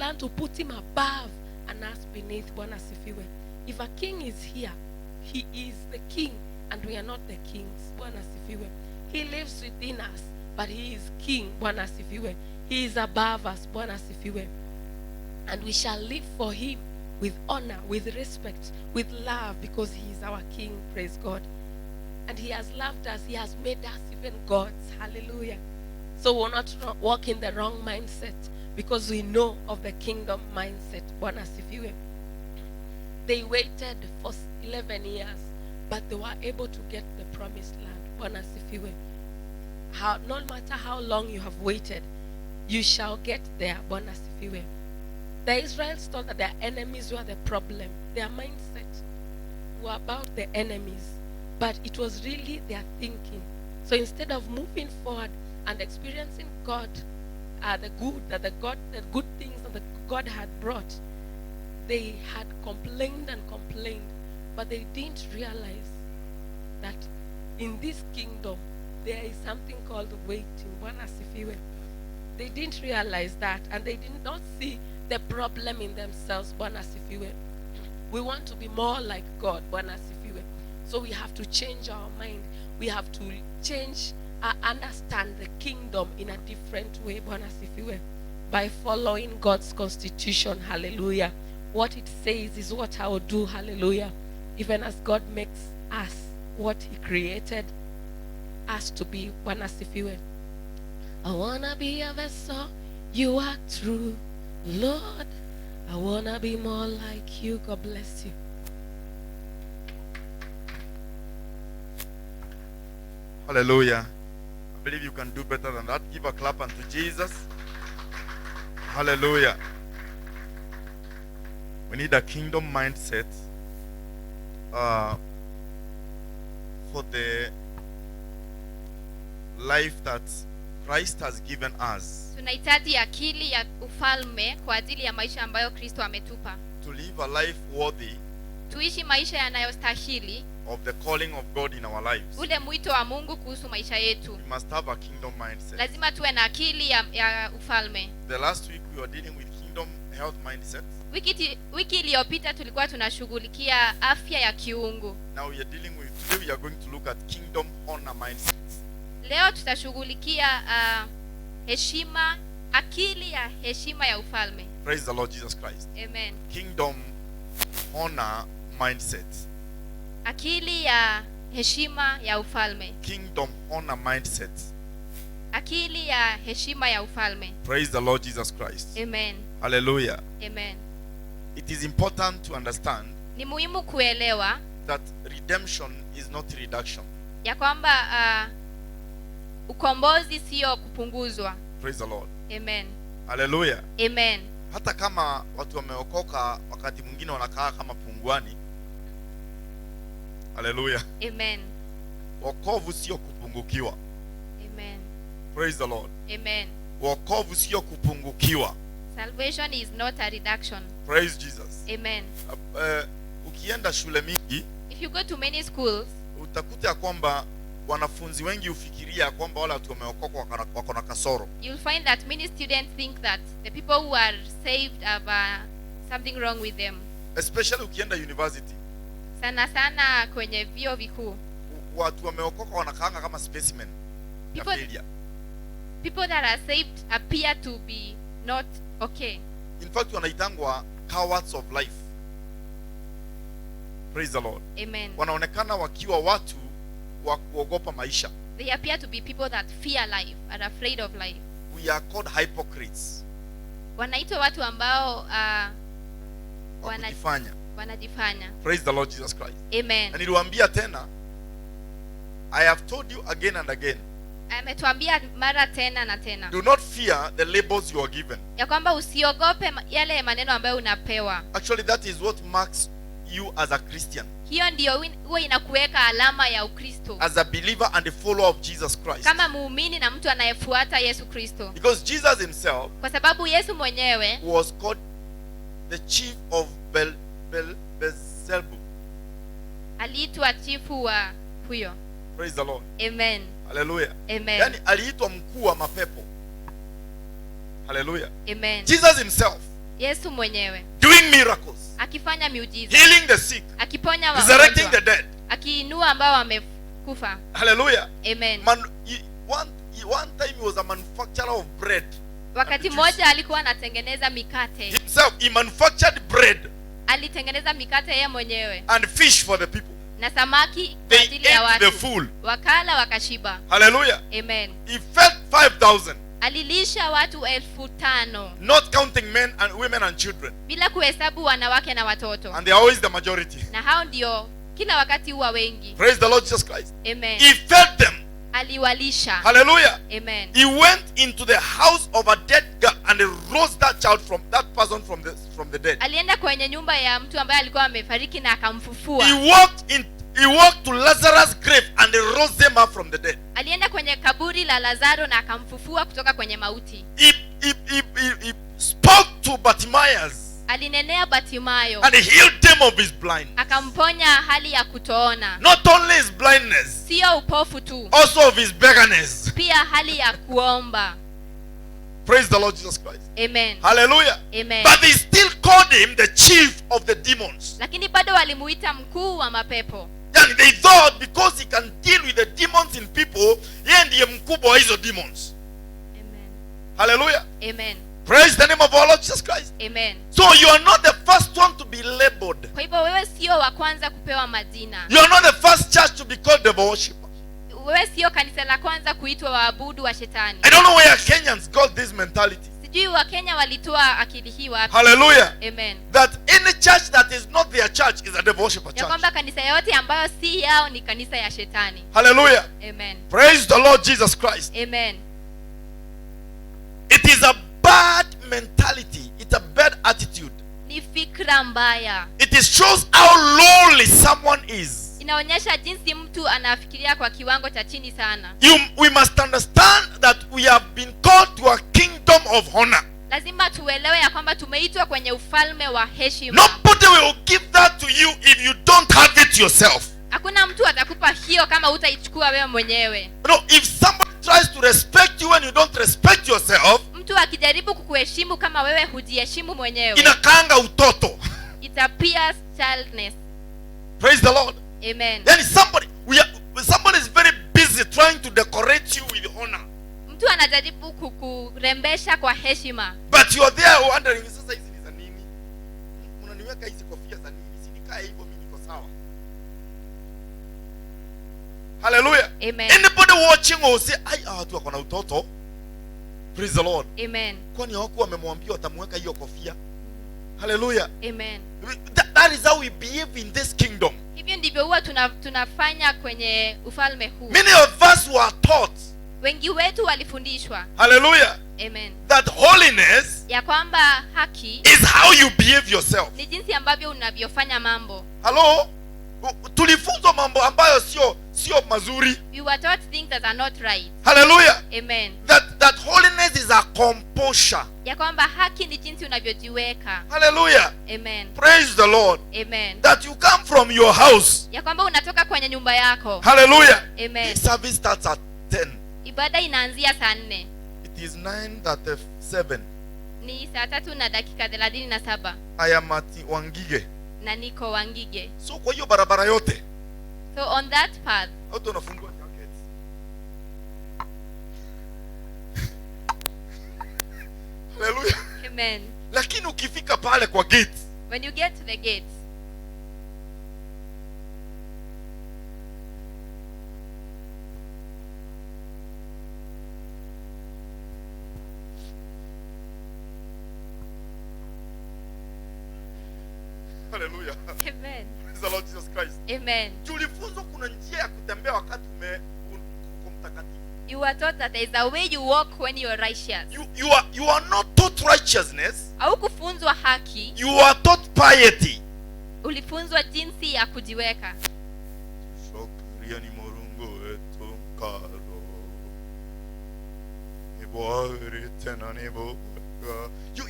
plan to put him above and us beneath. Bwana asifiwe. If a king is here, he is the king and we are not the kings. Bwana asifiwe. He lives within us, but he is king. Bwana asifiwe. He is above us. Bwana asifiwe. And we shall live for him with honor, with respect, with love, because he is our king. Praise God. And he has loved us. He has made us even gods. Hallelujah. So we'll not walk in the wrong mindset, because we know of the kingdom mindset. Bwana asifiwe. They waited for 11 years, but they were able to get the promised land. Bwana asifiwe. No matter how long you have waited, you shall get there. Bwana asifiwe. The Israelites thought that their enemies were the problem. Their mindset were about the enemies, but it was really their thinking. So instead of moving forward and experiencing God, the good things that God had brought, they had complained and complained, but they didn't realize that in this kingdom there is something called waiting. Bwana asifiwe. They didn't realize that, and they did not see the problem in themselves. Bwana asifiwe. We want to be more like God. Bwana asifiwe. So we have to change our mind. We have to change, understand the kingdom in a different way. Bwana asifiwe. By following God's constitution. Hallelujah. What it says is what I will do. Hallelujah. Even as God makes us what he created us to be. Bwana asifiwe. I wanna be a vessel you are true, Lord. I wanna be more like you. God bless you. Hallelujah. I believe you can do better than that. Give a clap unto Jesus. Hallelujah. We need a kingdom mindset for the life that Christ has given us. Tunahitaji akili ya ufalme kwa ajili ya maisha ambayo Kristo ametupa. To live a life worthy Tuishi maisha yanayostahili of the calling of God in our lives. ule mwito wa Mungu kuhusu maisha yetu. We must have a kingdom mindset. Lazima tuwe na akili ya ufalme. The last week we were dealing with kingdom health mindset. Wiki iliyopita tulikuwa tunashughulikia afya ya kiungu. Now today we are going to look at kingdom honor mindset. Leo tutashughulikia heshima, akili ya heshima ya ufalme. Praise the Lord Jesus Christ. Amen. Kingdom honor mindset. Akili ya heshima ya ufalme. Kingdom honor mindset. Akili ya heshima ya ufalme. Praise the Lord Jesus Christ. Amen. Hallelujah. Amen. It is important to understand Ni muhimu kuelewa that redemption is not reduction. ya kwamba ukombozi sio kupunguzwa. Praise the Lord. Amen. Hallelujah. Amen. Hata kama watu wameokoka wakati mwingine wanakaa kama punguani. Hallelujah. Amen. Wokovu sio kupungukiwa. Amen. Praise the Lord. Amen. Wokovu sio kupungukiwa. Salvation is not a reduction. Praise Jesus. Amen. Ukienda shule mingi If you go to many schools, utakuta ya kwamba wanafunzi wengi ufikiria kwamba wale watu wameokoka wako na kasoro. you'll find that many students think that the people who are saved have something wrong with them. Especially ukienda university. Sana sana kwenye vyuo vikuu. Watu wameokoka wanakaanga kama specimen. People that are saved appear to be not okay. In fact wanaitangwa cowards of life. Praise the Lord. Amen. Wanaonekana wakiwa watu wa kuogopa maisha. They appear to be people that fear life, are afraid of life. We are called hypocrites. Wanaitwa watu ambao wanajifanya. Praise the Lord Jesus Christ. Amen. Na niliwaambia tena, I have told you again and again. Ametuambia mara tena na tena. Do not fear the labels you are given. Ya kwamba usiogope yale maneno ambayo unapewa. Actually that is what marks you as a Christian. Hiyo ndio huwa inakuweka alama ya Ukristo. As a believer and a follower of Jesus Christ. Kama muumini na mtu anayefuata Yesu Kristo. Because Jesus himself kwa sababu Yesu mwenyewe was called the chief of Beelzebub. Aliitwa chifu wa huyo. Praise the Lord. Amen. Hallelujah. Amen. Yani aliitwa mkuu wa mapepo. Hallelujah. Amen. Jesus himself Yesu mwenyewe doing miracles, akifanya miujiza, healing the sick, akiponya resurrecting wagonjwa, the dead. akiinua ambao wamekufa. Hallelujah. Amen. One time he was a manufacturer of bread. Wakati mmoja alikuwa anatengeneza mikate. Himself, he manufactured bread Alitengeneza mikate yeye mwenyewe and fish for the people. na samaki kwa They ajili ya ate the watu. full. Wakala wakashiba. Hallelujah. Amen. He fed 5,000, Alilisha watu 5,000 not counting men and women and children. bila kuhesabu wanawake na watoto. And they are always the majority. Na hao ndio kila wakati huwa wengi. Praise the Lord Jesus Christ. Amen. He fed them. Aliwalisha. Hallelujah. Amen. He went into the house of a dead girl and he rose that child from that person from the dead. Alienda kwenye nyumba ya mtu ambaye alikuwa amefariki na akamfufua. He walked to Lazarus' grave and he rose them up from the dead. Alienda kwenye kaburi la Lazaro na akamfufua kutoka kwenye mauti. He spoke to Bartimaeus Alinenea Batimayo. and he healed them of his blindness. Akamponya hali ya kutoona. Not only his blindness, Sio upofu tu, also of his beggarness. pia hali ya kuomba. Praise the Lord Jesus Christ. Amen. Hallelujah. Amen. But they still called him the chief of the demons. Lakini bado walimuita mkuu wa mapepo. And they thought because he can deal with the demons in people, yeye ndiye mkubwa wa hizo demons. Amen. Hallelujah. Amen. Praise the name of our Lord Jesus Christ. Amen. So you are not the first one to be labeled. Kwa hivyo wewe sio wa kwanza kupewa majina. You are not the first church to be called devil worshipper. Wewe sio kanisa la kwanza kuitwa waabudu wa shetani. I don't know where Kenyans got this mentality. Sijui Wakenya walitoa akili hii wapi. Hallelujah. Amen. That any church that is not their church is a devil worshipper Ya church. kwamba kanisa yote ambayo si yao ni kanisa ya shetani. Hallelujah. Amen. Praise the Lord Jesus Christ. Amen. It is a bad mentality. It's a bad attitude. Ni fikra mbaya. It shows how lowly someone is. Inaonyesha jinsi mtu anafikiria kwa kiwango cha chini sana. We must understand that we have been called to a kingdom of honor. Lazima tuelewe ya kwamba tumeitwa kwenye ufalme wa heshima. Nobody will give that to you if you don't have it yourself. Hakuna mtu atakupa hiyo kama hutaichukua wewe mwenyewe. No, if somebody tries to respect you and you don't respect yourself, Mtu akijaribu kukuheshimu kama wewe hujiheshimu mwenyewe, inakaanga utoto. it appears childness. Praise the Lord. Amen. Then somebody is very busy trying to decorate you with honor. Mtu anajaribu kukurembesha kwa heshima. But you are there wondering, sasa hizi ni za nini? Unaniweka hizi kofia za nini? Si nikae hivyo mimi niko sawa. Hallelujah. Amen. Anybody watching will say, ai watu wako na utoto. Praise the Lord. Amen. Kwani hawako wamemwambia watamweka hiyo kofia? Hallelujah. Amen. That is how we behave in this kingdom. Hivyo ndivyo huwa tunafanya kwenye ufalme huu. Many of us were taught, Wengi wetu walifundishwa. hallelujah, Amen. that holiness Ya kwamba haki is how you behave yourself. ni jinsi ambavyo unavyofanya mambo. Hello? Tulifunzwa mambo ambayo sio mazuri. You were taught things that are not right. Hallelujah. Amen. That holiness is a composure. Ya kwamba haki ni jinsi unavyojiweka. Hallelujah. Amen. Praise the Lord. Amen. That you come from your house. Ya kwamba unatoka kwenye nyumba yako. Hallelujah. Amen. The service starts at 10. Ibada inaanzia saa 4. It is 9:37. Ni saa 3 na dakika 37 I am at Wangige. na niko Wangige. So kwa hiyo barabara yote So on that path, watu wanafungua jackets. Hallelujah. amen. Lakini ukifika pale kwa gate, When you get to the gates, hallelujah. amen. Praise the Lord Jesus Christ. Amen. Tulifunzwa kuna njia ya kutembea wakati uko mtakatifu. You were taught that there is a way you walk when you are righteous. You are not taught righteousness. Au kufunzwa haki, You are taught piety. ulifunzwa jinsi ya kujiweka. Shokriani morungu etu mkaro. Niboari tena niboga.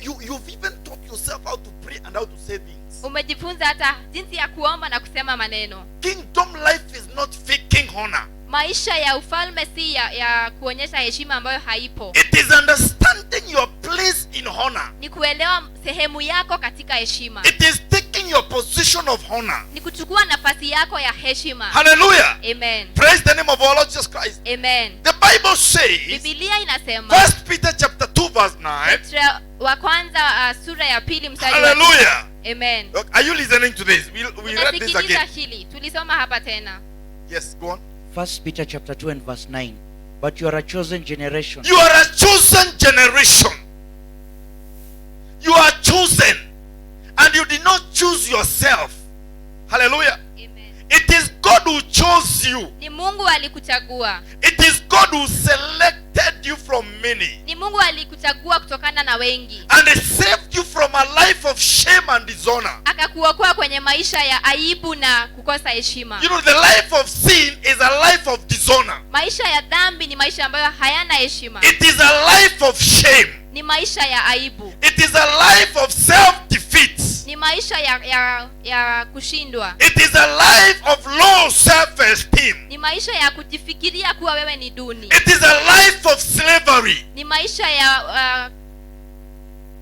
You've even taught yourself how to pray and how to say things. Umejifunza hata jinsi ya kuomba na kusema maneno. Kingdom life is not faking honor. Maisha ya ufalme si ya kuonyesha heshima ambayo haipo. It is understanding your place in honor. ni kuelewa sehemu yako katika heshima, It is taking your position of honor. ni kuchukua nafasi yako ya heshima. Hallelujah. Amen. Praise the name of our Lord Jesus Christ. Amen. The Bible says, Biblia inasema 1 Peter chapter 2 verse 9. Petro wa kwanza sura ya pili mstari wa Hallelujah. Amen. Look, are you listening to this? We read this Unasikiliza again. hili, tulisoma hapa tena. Yes, go on. 1 Peter chapter 2 and verse 9. But you are a chosen generation. You are a chosen generation. You are chosen. And you did not choose yourself. Hallelujah. Amen. It is God who chose you. Ni Mungu alikuchagua. It is God who selected you from many. Ni Mungu alikuchagua kutokana na wengi. And he saved you from a life of shame and dishonor. Akakuokoa kwenye maisha ya aibu na kukosa heshima. You know, the life of sin is a life of dishonor. Maisha ya dhambi ni maisha ambayo hayana heshima. It is a life of shame. Ni maisha ya aibu. It is a life of self-defeat. Ni maisha ya kushindwa. It is a life of low self-esteem. Ni maisha ya kujifikiria kuwa wewe ni duni. It is a life of slavery. Ni maisha ya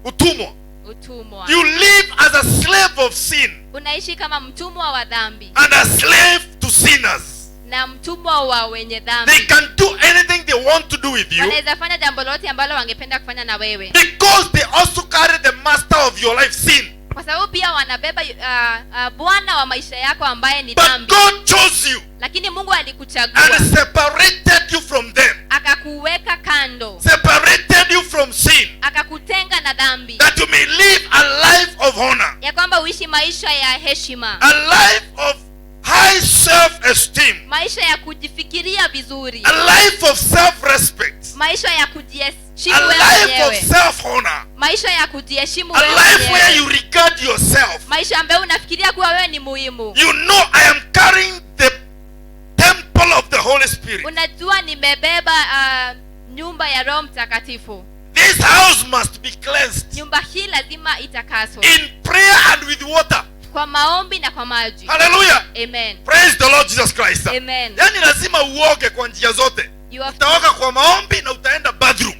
Utumwa. utumwa. You live as a slave of sin Unaishi kama mtumwa wa dhambi and a slave to sinners. na mtumwa wa wenye They dhambi. can do anything they want to do with you Wanaweza fanya jambo lolote ambalo wangependa kufanya na wewe, because they also carry the master of your life, sin. kwa sababu pia wanabeba bwana wa maisha yako ambaye ni But dhambi. God chose you Lakini Mungu alikuchagua, and separated you from them, akakuweka kando, separated you from sin, akakutenga na dhambi, that you may live a life of honor, ya kwamba uishi maisha ya heshima, a life of high self-esteem, maisha ya kujifikiria vizuri, a life of self-respect, maisha ya a kujiheshimu wewe life of mwenyewe, self-honor, maisha ya kujiheshimu a wewe life where you mwenyewe, regard yourself. maisha ambayo unafikiria kuwa wewe ni muhimu. You know I am carrying the temple of the Holy Spirit. Unajua nimebeba nyumba ya Roho Mtakatifu. This house must be cleansed Nyumba hii lazima itakaswe in prayer and with water. kwa maombi na kwa maji. Hallelujah. Amen. Praise the Lord Jesus Christ. Amen. Yani lazima uoge kwa njia zote. You have Utaoga kwa maombi na utaenda bathroom.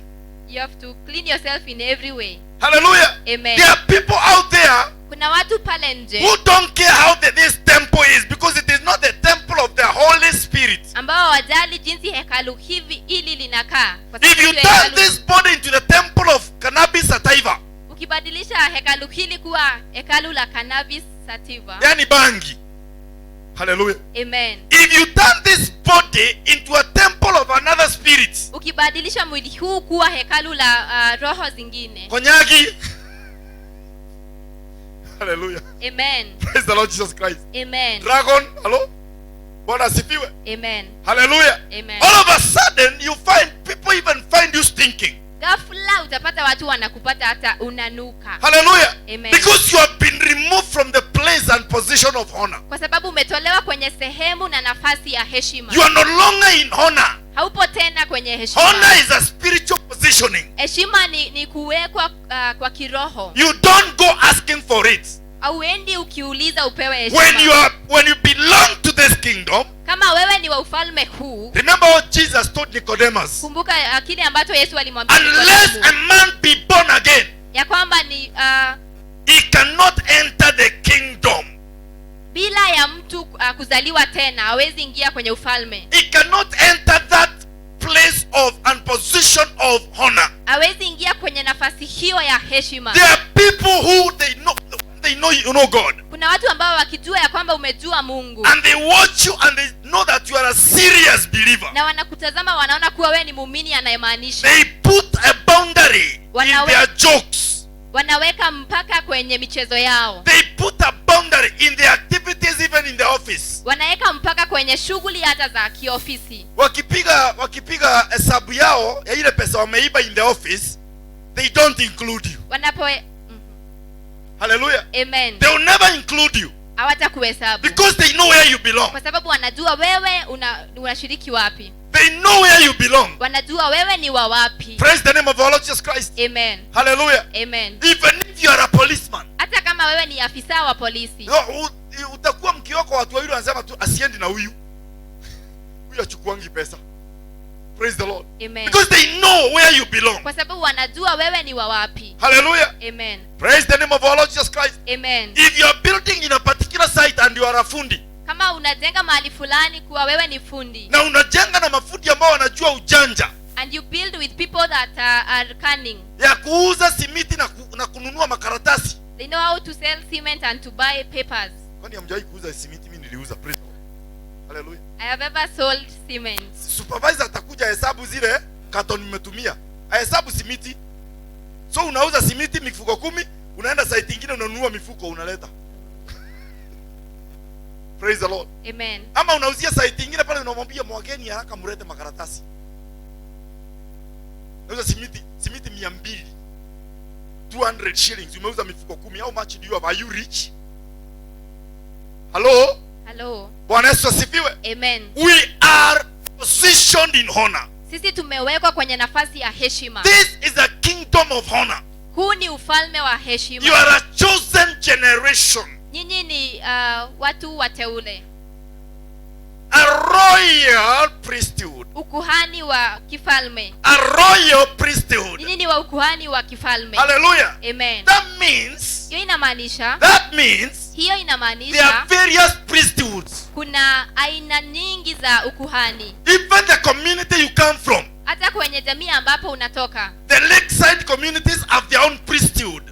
to clean yourself in every way. Hallelujah. Amen. There are people out there Kuna watu pale nje who don't care how this temple is, because it is not the temple of the Holy Spirit. ambao hawajali jinsi hekalu hivi ili linakaa. Kwa If sababu you hiyo turn hekalu, this body into the temple of cannabis sativa, ukibadilisha hekalu hili kuwa hekalu la cannabis sativa. yani bangi. Hallelujah. Amen. If you turn this body into a temple of another spirit, Ukibadilisha mwili huu kuwa hekalu la roho zingine. konyagi. Hallelujah. Amen. Praise the Lord Jesus Christ. Amen. Dragon, hello? Bwana asifiwe. Amen. Hallelujah. Amen. All of a sudden you find people even find you stinking. Ghafla utapata watu wanakupata hata unanuka. Hallelujah. Amen. Because you have been removed from the place and position of honor. Kwa sababu umetolewa kwenye sehemu na nafasi ya heshima. You are no longer in honor. Haupo tena kwenye heshima. Honor is a spiritual positioning. Heshima ni kuwekwa kwa kiroho. You don't go asking for it. Auendi ukiuliza upewe heshima. When you belong to this kingdom, kama wewe ni wa ufalme huu, remember what Jesus told Nicodemus. kumbuka kile ambacho Yesu alimwambia Unless Nikodemo, a man be born again, ya kwamba ni he cannot enter the kingdom. bila ya mtu kuzaliwa tena hawezi ingia kwenye ufalme. He cannot enter that place of and position of honor. Hawezi ingia kwenye nafasi hiyo ya heshima. There are people who they know you know God, Kuna watu ambao wakijua ya kwamba umejua Mungu and they watch you and they know that you are a serious believer. na wanakutazama, wanaona kuwa wewe ni muumini anayemaanisha. They put a boundary in their jokes. Wanaweka mpaka kwenye michezo yao. They put a boundary in their activities, even in the office. Wanaweka mpaka kwenye shughuli hata za kiofisi. Wakipiga hesabu yao ya ile pesa wameiba in the office, they don't include you. Hallelujah. Amen. They will never include you Hawatakuhesabu because they know where you belong. kwa sababu wanajua wewe unashiriki wapi. They know where you belong. Wanajua wewe ni wa wapi. Praise the name of our Lord Jesus Christ. Amen. Hallelujah. Amen. Even if you are a policeman, Hata kama wewe ni afisa wa polisi, utakuwa mkioko watu wawili wanasema tu asiendi na huyu achukuangi pesa. Praise the Lord. Amen. Because they know where you belong. Kwa sababu wanajua wewe ni wa wapi. Hallelujah. Amen. Praise the name of our Lord Jesus Christ. Amen. If you are building in a particular site and you are a fundi, Kama unajenga mahali fulani kuwa wewe ni fundi, na unajenga na mafundi ambao wanajua ujanja and you build with people that are cunning, ya kuuza simiti na kununua makaratasi. they know how to sell cement and to buy papers. Kwani hamjawahi kuuza simiti? Mimi niliuza. Praise the Lord. Hallelujah. I have ever sold cement. Supervisor atakuja hesabu zile carton nimetumia. Ahesabu simiti. So unauza simiti mifuko 10, unaenda site nyingine unanunua mifuko unaleta. Praise the Lord. Amen. Ama unauzia site nyingine pale unamwambia mwageni haraka mlete makaratasi. Unauza simiti 200. 200 shillings. Umeuza mifuko 10. How much do you have? Are you rich? Hello? Hello. Bwana Yesu asifiwe. Amen. We are positioned in honor. Sisi tumewekwa kwenye nafasi ya heshima. This is a kingdom of honor. Huu ni ufalme wa You heshima. are a chosen generation. Nyinyi ni watu wateule. A royal priesthood. Ukuhani wa kifalme. A royal priesthood. Nyinyi ni wa ukuhani wa kifalme. Hallelujah. Amen. That means Hiyo inamaanisha there are inamaanisha various priesthoods. kuna aina nyingi za ukuhani. Even the community you come from, Hata kwenye jamii ambapo unatoka, the lakeside communities have their own priesthood.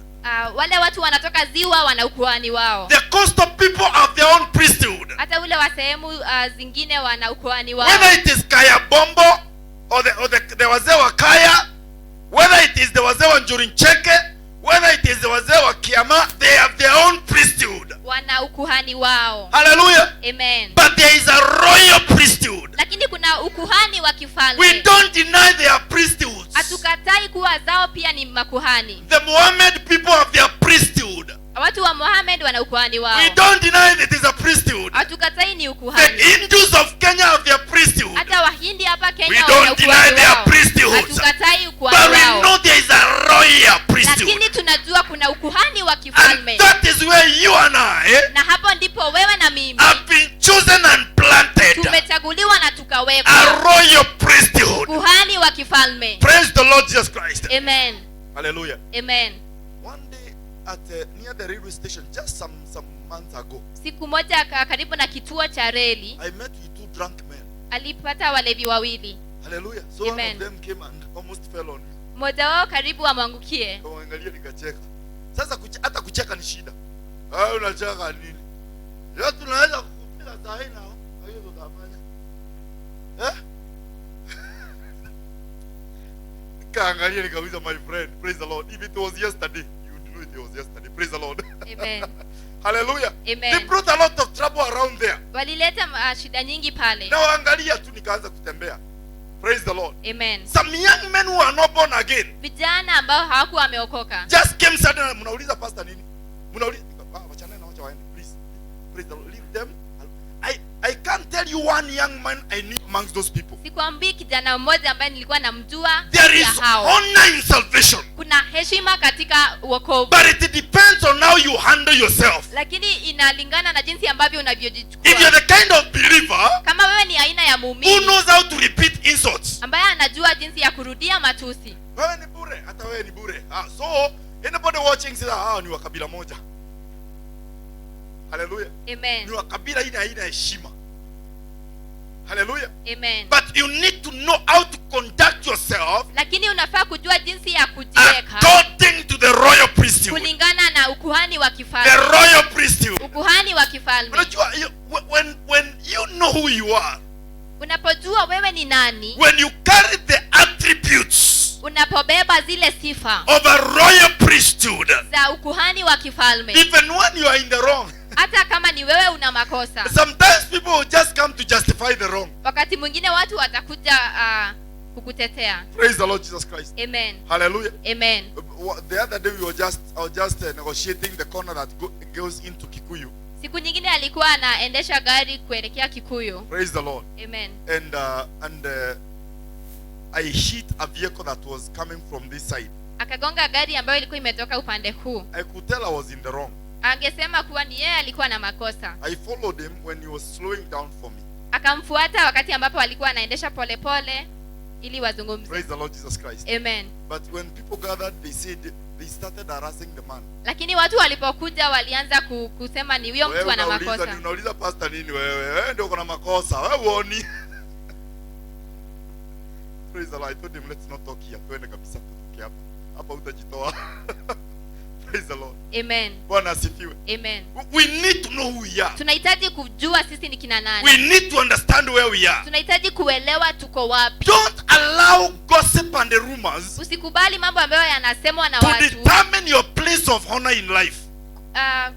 wale watu wanatoka ziwa wana ukuhani wao. The coastal people have their own priesthood. Hata ule wa sehemu zingine wana ukuhani wao. Whether it is Kaya Bombo or the wazee wa Kaya, whether it is the wazee wa Njurincheke, whether it is the wazee wa Kiama, they have their own priesthood. Wana ukuhani wao. Hallelujah. Amen. But there is a royal priesthood. Lakini kuna ukuhani wa kifalme. We don't deny their priesthoods. Hatukatai kuwa zao pia ni makuhani. The Mohammed people have their priesthood. Watu wa Mohammed wana ukuhani wao. We don't deny that it is a priesthood. Hatukatai ni The ukuhani. Hindus of Kenya have their priesthood. Hata Wahindi hapa We Kenya wana don't deny ukuhani their wao. priesthoods. Hatukatai But ukuhani we wao. know there is a royal priesthood. Lakini tunajua kuna ukuhani wa And kifalme. that is where you and I Na hapo ndipo wewe na mimi have been chosen and planted. tumechaguliwa na A tukawekwa. royal priesthood. Ukuhani wa kifalme. Praise the Lord Jesus Christ. Amen. Hallelujah. Amen. One day at near the railway station, just some months ago, Siku moja karibu na kituo cha reli I met with 2 drunk men. alipata walevi wawili. Hallelujah. So one Amen. of them came and almost fell on me. Mmoja wao karibu amwangukie. Kaangalia nikacheka. Sasa hata kucheka ni shida. Unacheka nini? Leo tunaweza kukupiga saa hii nao. Hiyo ndo tunafanya. Kaangalia nikauliza, my friend, praise the Lord. If it was yesterday, you would know it was yesterday. Praise the Lord. Amen. Hallelujah. Amen. They brought a lot of trouble around there. Walileta shida nyingi pale. Na waangalia tu nikaanza kutembea. Praise the Lord. Amen. Some young men who are not born again Vijana ambao hawakuwa wameokoka just came suddenly. Mnauliza pastor nini? Mnauliza wachana na wacha waende, please. Praise the Lord. Leave them. I can't tell you one young man I knew amongst those people. Sikwambii kijana mmoja ambaye nilikuwa namjua. There ya is hao. honor in salvation. Kuna heshima katika wokovu. But it depends on how you handle yourself. Lakini inalingana na jinsi ambavyo If unavyojichukua. you're the kind of believer Kama wewe ni aina ya who muumini knows how to repeat insults, ambaye anajua jinsi ya kurudia matusi. wewe ni bure, hata wewe ni bure. So anybody watching says, ni wa kabila moja. Hallelujah. Amen. Ni wa kabila ina heshima. Hallelujah. Amen. But you need to know how to conduct yourself Lakini unafaa kujua jinsi ya kujiweka according to the royal priesthood. kulingana na ukuhani wa The kifalme. royal priesthood. Ukuhani wa kifalme. Unajua, when you know who you are, Unapojua wewe ni nani, when you carry the attributes unapobeba zile sifa of a royal priesthood, za ukuhani wa kifalme, even when you are in the wrong, hata kama ni wewe una makosa, sometimes people will just come to justify the wrong. wakati mwingine watu watakuja kukutetea. Praise the Lord Jesus Christ. Amen. Hallelujah. Amen. The other day I was just negotiating the corner that goes into Kikuyu. Siku nyingine alikuwa anaendesha gari kuelekea Kikuyu. Praise the Lord. Amen. And I hit a vehicle that was coming from this side. Akagonga gari ambayo ilikuwa imetoka upande huu. I could tell I was in the wrong. Angesema kuwa ni yeye alikuwa na makosa. I followed him when he was slowing down for me. Akamfuata wakati ambapo alikuwa anaendesha polepole. ili wazungumze. Praise the Lord Jesus Christ. Amen. But when people gathered, they started harassing the man. Lakini watu walipokuja walianza kusema ni huyo mtu ana makosa. Unauliza pastor nini wewe? Wewe ndio uko na makosa. Wewe uoni. Praise the Lord. I told him let's not talk here. Twende kabisa tutoke hapa. Hapa utajitoa. Praise the Lord. Amen. Bwana asifiwe. Amen. We need to know who we are. Tunahitaji kujua sisi ni kina nani. We need to understand where we are. Tunahitaji kuelewa tuko wapi. Don't allow gossip and the rumors Usikubali mambo ambayo yanasemwa na to watu. determine your place of honor in life. Uh,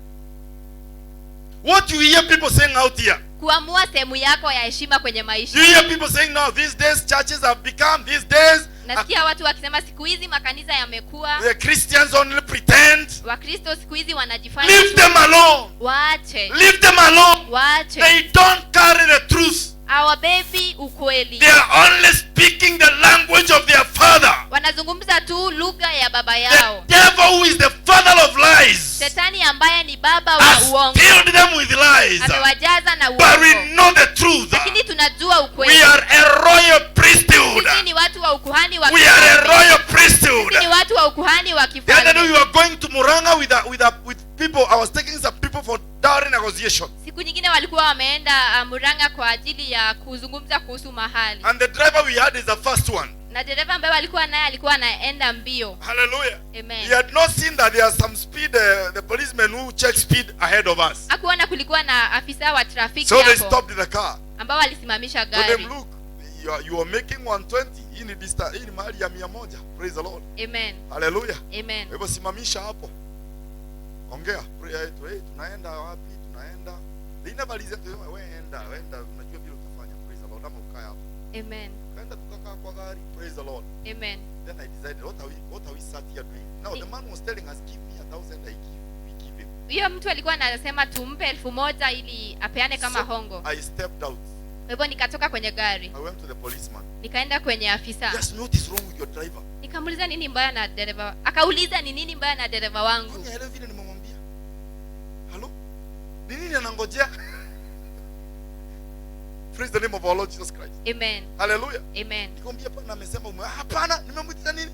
What you hear people saying out here. kuamua sehemu yako ya heshima kwenye maisha. You hear people saying now these days churches have become these days Nasikia watu wakisema siku hizi makanisa yamekuwa, the Christians only pretend. Wakristo siku hizi wanajifanya. Leave them alone. Waache. Leave them alone. Waache. They don't carry the truth. Hawabebi ukweli. They are only speaking the language of their father. Wanazungumza tu lugha ya baba The yao. devil, who is the father of lies, Shetani ambaye ni baba wa has uongo filled them with lies. amewajaza na But we uongo. know the truth. Lakini tunajua ukweli. We are a royal priesthood. Sisi ni watu wa ukuhani wa We are a kifalme. royal priesthood. Sisi ni watu wa ukuhani wa The other day we kifalme. were going to Muranga with people. I was taking some people for dowry negotiation. Siku nyingine walikuwa wameenda Murang'a kwa ajili ya kuzungumza kuhusu mahali. And the driver we had is the first one. Na dereva ambaye walikuwa naye alikuwa anaenda mbio. Hallelujah. Amen. He had not seen that there are some speed, the policemen who check speed ahead of us. Hakuona kulikuwa na afisa wa trafiki So they hapo stopped the car. ambao walisimamisha Told them, gari. look, you are making 120. Hii ni distance, hii ni mahali ya 100. Praise the Lord. Amen. Hallelujah. Amen. Hivyo simamisha hapo. Ongea. Tunaenda wapi? Tunaenda. They never listen to you. Wewe enda. Unajua vile utafanya. Praise the Lord. Ama ukae hapo. Amen. Kaenda tukakaa kwa gari. Praise the Lord. Amen. Then I decided, what are we sat here doing? Now the man was telling us, give me 1,000, we give him. Huyo mtu alikuwa anasema tumpe 1,000 ili apeane kama So, hongo. I stepped out. Kwa hivyo nikatoka kwenye gari. I went to the policeman. Nikaenda kwenye afisa. Just what is wrong with your driver? Nikamuuliza nini mbaya na dereva. Akauliza ni nini mbaya na dereva wangu. Kwani haelewi vile nimemwambia? Hello? Ni nini anangojea? Praise the name of our Lord Jesus Christ. Amen. Hallelujah. Amen. Nikamwambia pana amesema hapana, nimemwitisha nini?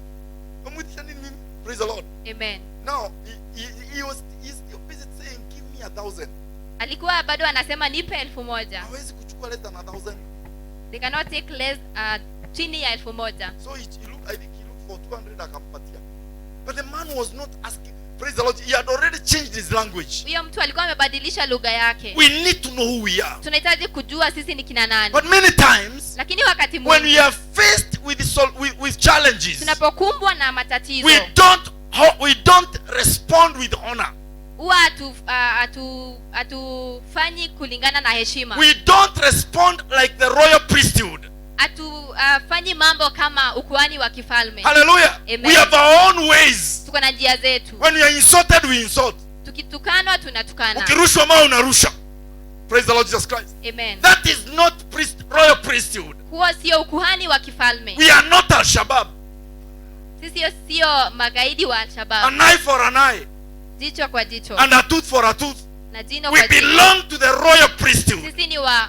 Nimemwitisha nini mimi? Praise the Lord. Amen. Now, he's still busy saying give me 1,000. Alikuwa bado anasema nipe 1,000. Hawezi kuchukua less than 1,000. They cannot take less chini ya 1,000. So I think he looked for 200 akampatia. But the man was not asking. Praise the Lord. He had already changed his language. Huyo mtu alikuwa amebadilisha lugha yake. We need to know who we are. Tunahitaji kujua sisi ni kina nani. But many times, Lakini wakati when mwingi we are faced with challenges, tunapokumbwa na matatizo we don't respond with honor. huwa hatufanyi kulingana na heshima. We don't respond like the royal priesthood. Hatufanyi mambo kama ukuhani wa kifalme. Hallelujah. Amen. We have our own ways. Tuko na njia zetu. When we are insulted, we insult. Tukitukanwa tunatukana. Ukirushwa mawe unarusha. Praise the Lord Jesus Christ. Amen. That is not royal priesthood. Huo sio ukuhani wa kifalme. We are not Al-Shabaab. Sisi sio magaidi wa Al-Shabaab. An eye for an eye. Jicho kwa jicho. And a tooth for a tooth. Na jino We kwa jino. belong to the royal priesthood. Sisi ni wa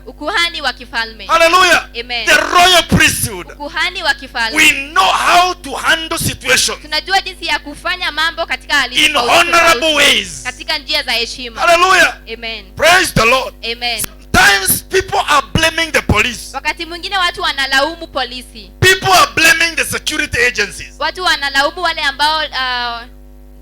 ukuhani wa kifalme. Hallelujah. Amen. The royal priesthood. Ukuhani wa kifalme. We know how to handle situations Tunajua jinsi ya kufanya mambo katika hali in tofauti honorable tofauti. ways. Katika njia za heshima. Hallelujah. Amen. Praise the Lord. Amen. Sometimes people are blaming the police. Wakati mwingine watu wanalaumu polisi. People are blaming the security agencies. Watu wanalaumu wale ambao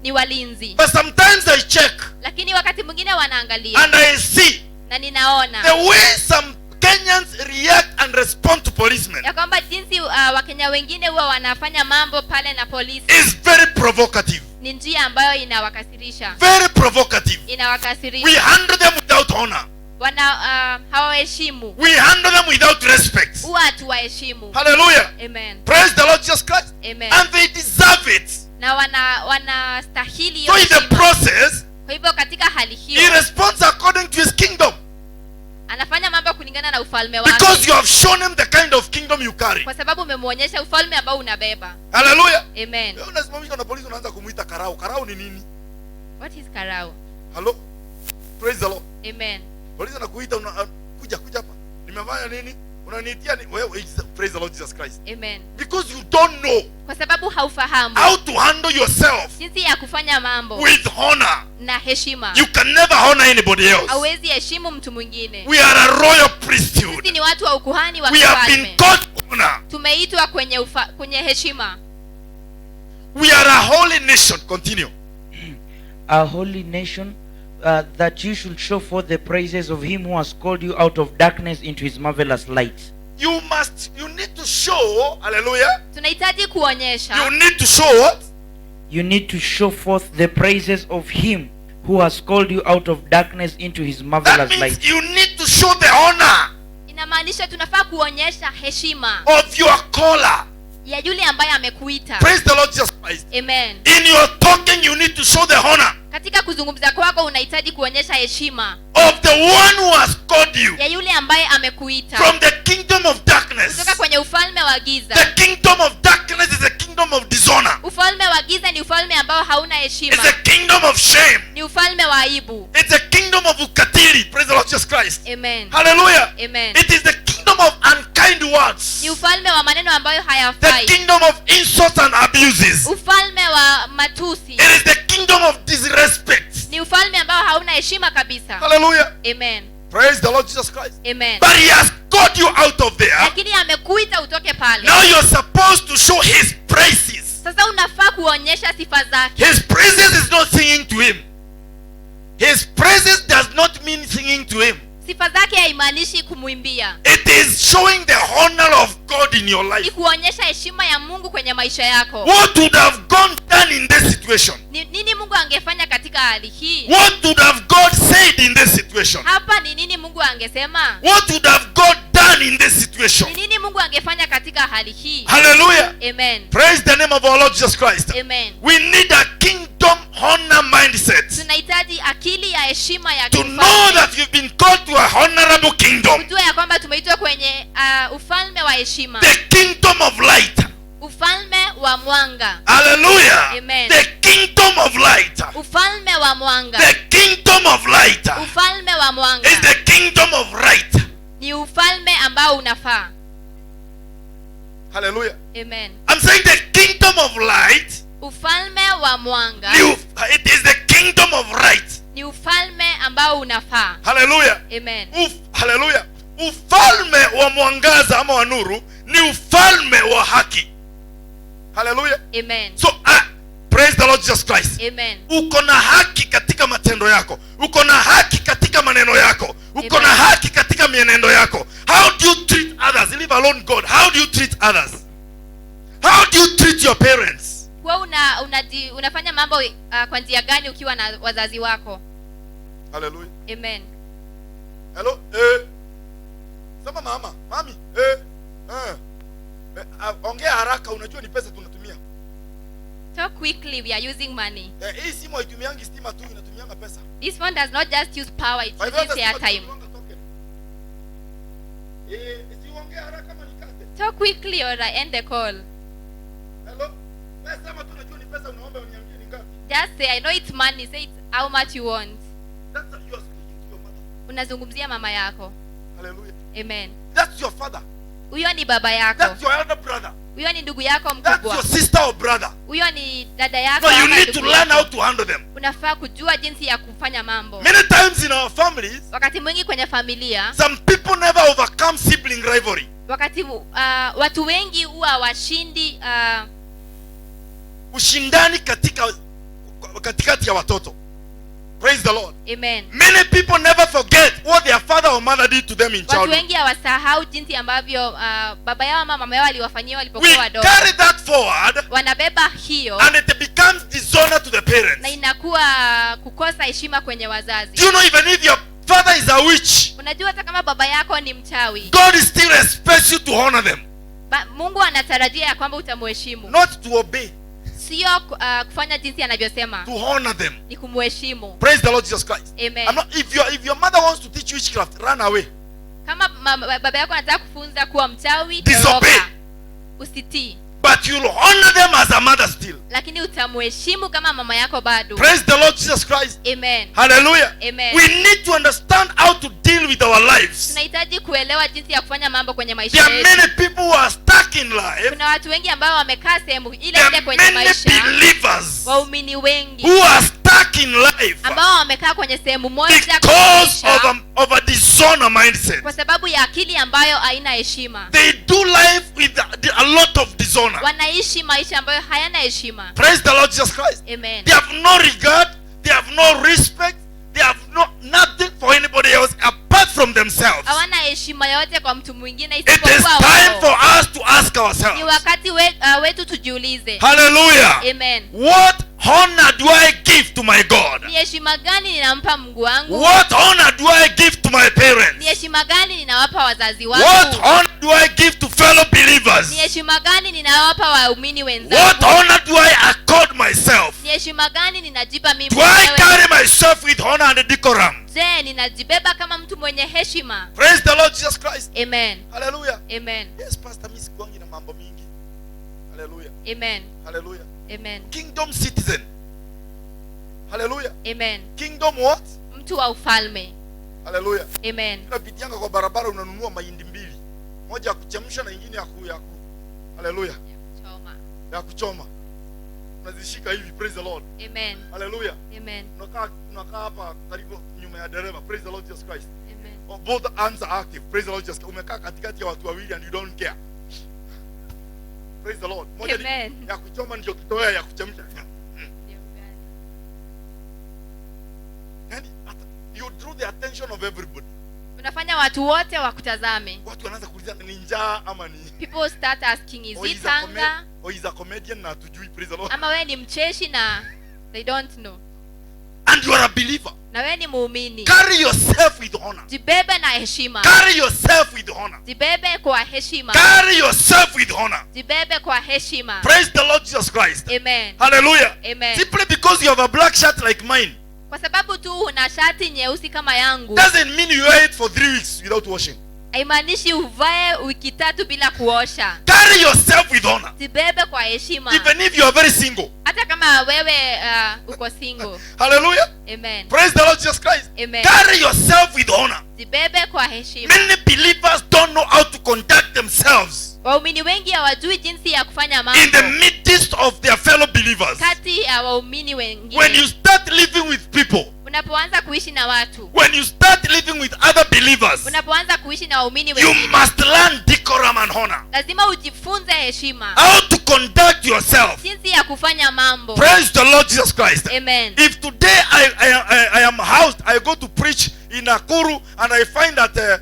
ni walinzi. But sometimes I check Lakini wakati mwingine wanaangalia and I see na ninaona the way some Kenyans react and respond to policemen ya kwamba jinsi Wakenya wengine huwa wanafanya mambo pale na polisi is very provocative. ni njia ambayo inawakasirisha. Very provocative. We Inawakasirisha. handle them without honor. Hawaheshimu. We handle them without respect. Huwa hatuwaheshimu. Hallelujah. Amen. Praise the Lord Jesus Christ. Amen. And they deserve it. Na wanastahili So hiyo in the heshima. process, Kwa hivyo katika hali he hiyo responds according to his kingdom. anafanya mambo kulingana na ufalme Because wake. you have shown him the kind of kingdom you carry. Kwa sababu umemwonyesha ufalme ambao unabeba. Hallelujah. Amen. Leo unasimamishwa na polisi unaanza kumuita karau. Karau ni nini? What is karao? Hello? Praise the Lord. Amen. Polisi anakuita kuja hapa. Nimefanya nini? Unaniitia ni wewe, praise the Lord Jesus Christ. Amen. Because you don't know Kwa sababu haufahamu how to handle yourself jinsi ya kufanya mambo with honor. na heshima. You can never honor anybody else. Hauwezi heshimu mtu mwingine. We are a royal Sisi priesthood. ni watu wa ukuhani wa We have been kifalme. taught honor. Tumeitwa kwenye heshima. We are a holy nation. Continue. A holy nation, that you should show forth the praises of him who has called you out of darkness into his marvelous light. You need to show, hallelujah. Tunahitaji kuonyesha. You need to show what? You need to show forth the praises of him who has called you out of darkness into his That marvelous means light. you need to show the honor Inamaanisha tunafaa kuonyesha heshima of your caller. ya yule ambaye amekuita. Praise the Lord Jesus Christ. Amen. In your talking, you need to show the honor Katika kuzungumza kwako unahitaji kuonyesha heshima of the one who has called you ya yule ambaye amekuita from the kingdom of darkness. kutoka kwenye ufalme wa giza. The kingdom of darkness is a kingdom of dishonor. Ufalme wa giza ni ufalme ambao hauna heshima. It's a kingdom of shame. Ni ufalme wa aibu. It's a kingdom of ukatili. Praise the Lord Jesus Christ. Amen. Hallelujah. Amen. It is the kingdom of unkind words. Ni ufalme wa maneno ambayo The hayafai. kingdom of insults and abuses. Ufalme wa matusi. It is the kingdom of disrespect. Ni ufalme ambao hauna heshima kabisa. Hallelujah. Amen. Praise the Lord Jesus Christ. Amen. But he has called you out of there. Lakini amekuita utoke pale. Now you're supposed to show his praises. Sasa unafaa kuonyesha sifa zake. His praises is not singing to him. His praises does not mean singing to him. Sifa zake haimaanishi kumwimbia. It is showing the honor of God in your Ni life. kuonyesha heshima ya Mungu kwenye maisha yako. What would have God done in this situation? Nini Mungu angefanya katika hali hii? What would have God said in this situation? Hapa ni nini Mungu angesema? What would have God done in this situation? Ni nini Mungu angefanya katika hali hii? Hallelujah. Amen. Praise the name of our Lord Jesus Christ. Amen. We need a kingdom honor mindset Tunahitaji akili ya heshima ya to know kifalme. that you've been called to a honorable kingdom, Kujua ya kwamba tumeitwa kwenye ufalme wa heshima. the kingdom of light. Ufalme wa mwanga. Hallelujah. Amen. The kingdom of light. Ufalme wa mwanga. The kingdom of light Ufalme wa mwanga. is the kingdom of right. Ni ufalme ambao unafaa. Hallelujah. Amen. I'm saying the kingdom of light, Ufalme wa mwanga it is the kingdom of right. ni ufalme ambao unafaa. Hallelujah. Amen. Hallelujah. Ufalme wa mwangaza ama wa nuru ni ufalme wa haki. Hallelujah. Amen. So praise the Lord Jesus Christ. Amen. Uko na haki katika matendo yako, uko na haki katika maneno yako, uko Amen. na haki katika mienendo yako. How do you treat others? Leave alone God. How do you treat others? How do you treat your parents? Wewe unafanya mambo kwa njia gani ukiwa na wazazi wako? Hallelujah. Amen. Hello. Sema mama, mami. Ongea haraka, unajua ni pesa tunatumia. Talk quickly, we are using money. Hii simu haitumiangi stima tu, inatumianga pesa. This phone does not just use power, it uses airtime. Ongea haraka kama nikate. Talk quickly or I end the call. Hello. Wewe sema tu unajua ni pesa, unaomba uniambie ni ngapi. Just say I know it's money, say it's how much you want. That's you are speaking to your mother. Unazungumzia mama yako. Hallelujah. Amen. That's your father. Huyo ni baba yako. That's your elder brother. Huyo ni ndugu yako That's mkubwa. your sister or brother. Huyo ni dada yako. No, you ama need to ndugu learn yako. how to handle them. Unafaa kujua jinsi ya kufanya mambo. Many times in our families, Wakati mwingi kwenye familia, some people never overcome sibling rivalry. wakati watu wengi huwa washindi Ushindani katikati ya watoto. Praise the Lord. Amen. Many people never forget what their father or mother did to them in Watu childhood. wengi hawasahau jinsi ambavyo baba yao ama mama yao aliwafanyia We walipokuwa wadogo. carry that forward Wanabeba hiyo and it becomes dishonor to the na parents. inakuwa kukosa heshima kwenye Do wazazi. you know even if your father is a witch, Unajua hata kama baba yako ni mchawi, God still expects you to honor them, Mungu anatarajia ya kwamba utamheshimu. not to obey, Sio kufanya jinsi anavyosema, to honor them. ni kumheshimu. Praise the Lord Jesus Christ. Amen. If your mother wants to teach witchcraft, run away. Kama baba yako anataka kufunza kuwa mchawi, Disobey. toroka. Usitii. but you'll honor them as a mother still. lakini utamheshimu kama mama yako bado. Praise the Lord Jesus Christ. Amen. Hallelujah. Amen. We need to understand how to deal with our lives. Tunahitaji kuelewa jinsi ya kufanya mambo kwenye maisha There are yetu. many people who are stuck in life. Kuna watu wengi ambao wamekaa sehemu ile There ile are kwenye many maisha, believers waumini wengi who are stuck in life ambao wamekaa kwenye sehemu moja kwenye because maisha of a dishonor mindset. kwa sababu ya akili ambayo haina heshima. They do life with a lot of dishonor. Wanaishi maisha ambayo hayana heshima. Praise the Lord Jesus Christ. Amen. They have no regard, they have no respect, they have nothing for anybody else apart from themselves. Hawana heshima yote kwa mtu mwingine It is isipokuwa time wao. for us to ask Ni ourselves. wakati wetu tujiulize. Hallelujah. Amen. What honor do I give to my God? Ni heshima gani ninampa Mungu wangu? What honor do I give to my Ni parents? heshima gani ninawapa wazazi What wangu? honor do I give to fellow believers? Ni heshima gani ninawapa waumini What wenzangu? honor do I accord myself? Ni heshima gani ninajipa mimi Do I mwenyewe? carry myself with honor and decorum? Je, ninajibeba kama mtu mwenye heshima? Praise the Lord Jesus Christ. Amen. Hallelujah. Amen. Yes, Pastor, mimi sikuangi na mambo mingi. Hallelujah. Amen. Hallelujah. Amen. Kingdom citizen. Hallelujah. Amen. Kingdom what? Mtu wa ufalme. Hallelujah. Amen. Unapitianga kwa barabara unanunua mahindi mbili. Moja ya kuchemsha na nyingine hallelujah. Choma. Ya kuchoma. Unazishika hivi, praise the Lord. Amen. Hallelujah. Amen. Unakaa hapa karibu nyuma ya dereva, praise the Lord Jesus Christ. Amen. Oh, both hands are active, praise the Lord Jesus Christ. Umekaa katikati ya watu wawili and you don't care. Praise the Lord. Moja ni Amen. ya kuchoma ndio kitoweo, ya kuchemsha. And you drew the attention of everybody. Unafanya watu wote wakutazame. Watu wanaanza kuuliza ni njaa ama ni People start asking, is or it is a hunger? or is a comedian na tujui, praise the Lord. Ama wewe ni mcheshi na they don't know. And you are a believer. Na wewe ni muumini. Carry yourself with honor. Jibebe na heshima. Carry yourself with honor. Jibebe kwa heshima. Carry yourself with honor. Jibebe kwa heshima. Praise the Lord Jesus Christ. Amen. Hallelujah. Amen. Simply because you have a black shirt like mine Kwa sababu tu una shati nyeusi kama yangu, doesn't mean you wear it for 3 weeks without washing. haimaanishi uvae wiki 3 bila kuosha. Carry yourself with honor. Jibebe kwa heshima. Even if you are very single. Hata kama wewe uko single. Hallelujah. Amen. Praise the Lord Jesus Christ. Amen. Carry yourself with honor. Jibebe kwa heshima. Many believers don't know how to conduct themselves Waumini wengi hawajui jinsi ya kufanya in the mambo midst of their fellow believers. kati ya waumini When you wengine. start living with people, Unapoanza kuishi na watu, when you start living with other believers, unapoanza kuishi na waumini you wengine, must learn decorum and honor. lazima ujifunze heshima, How to conduct yourself. jinsi ya kufanya mambo. Praise the Lord Jesus Christ. Amen. If today I am housed, I go to preach in Nakuru, and I find that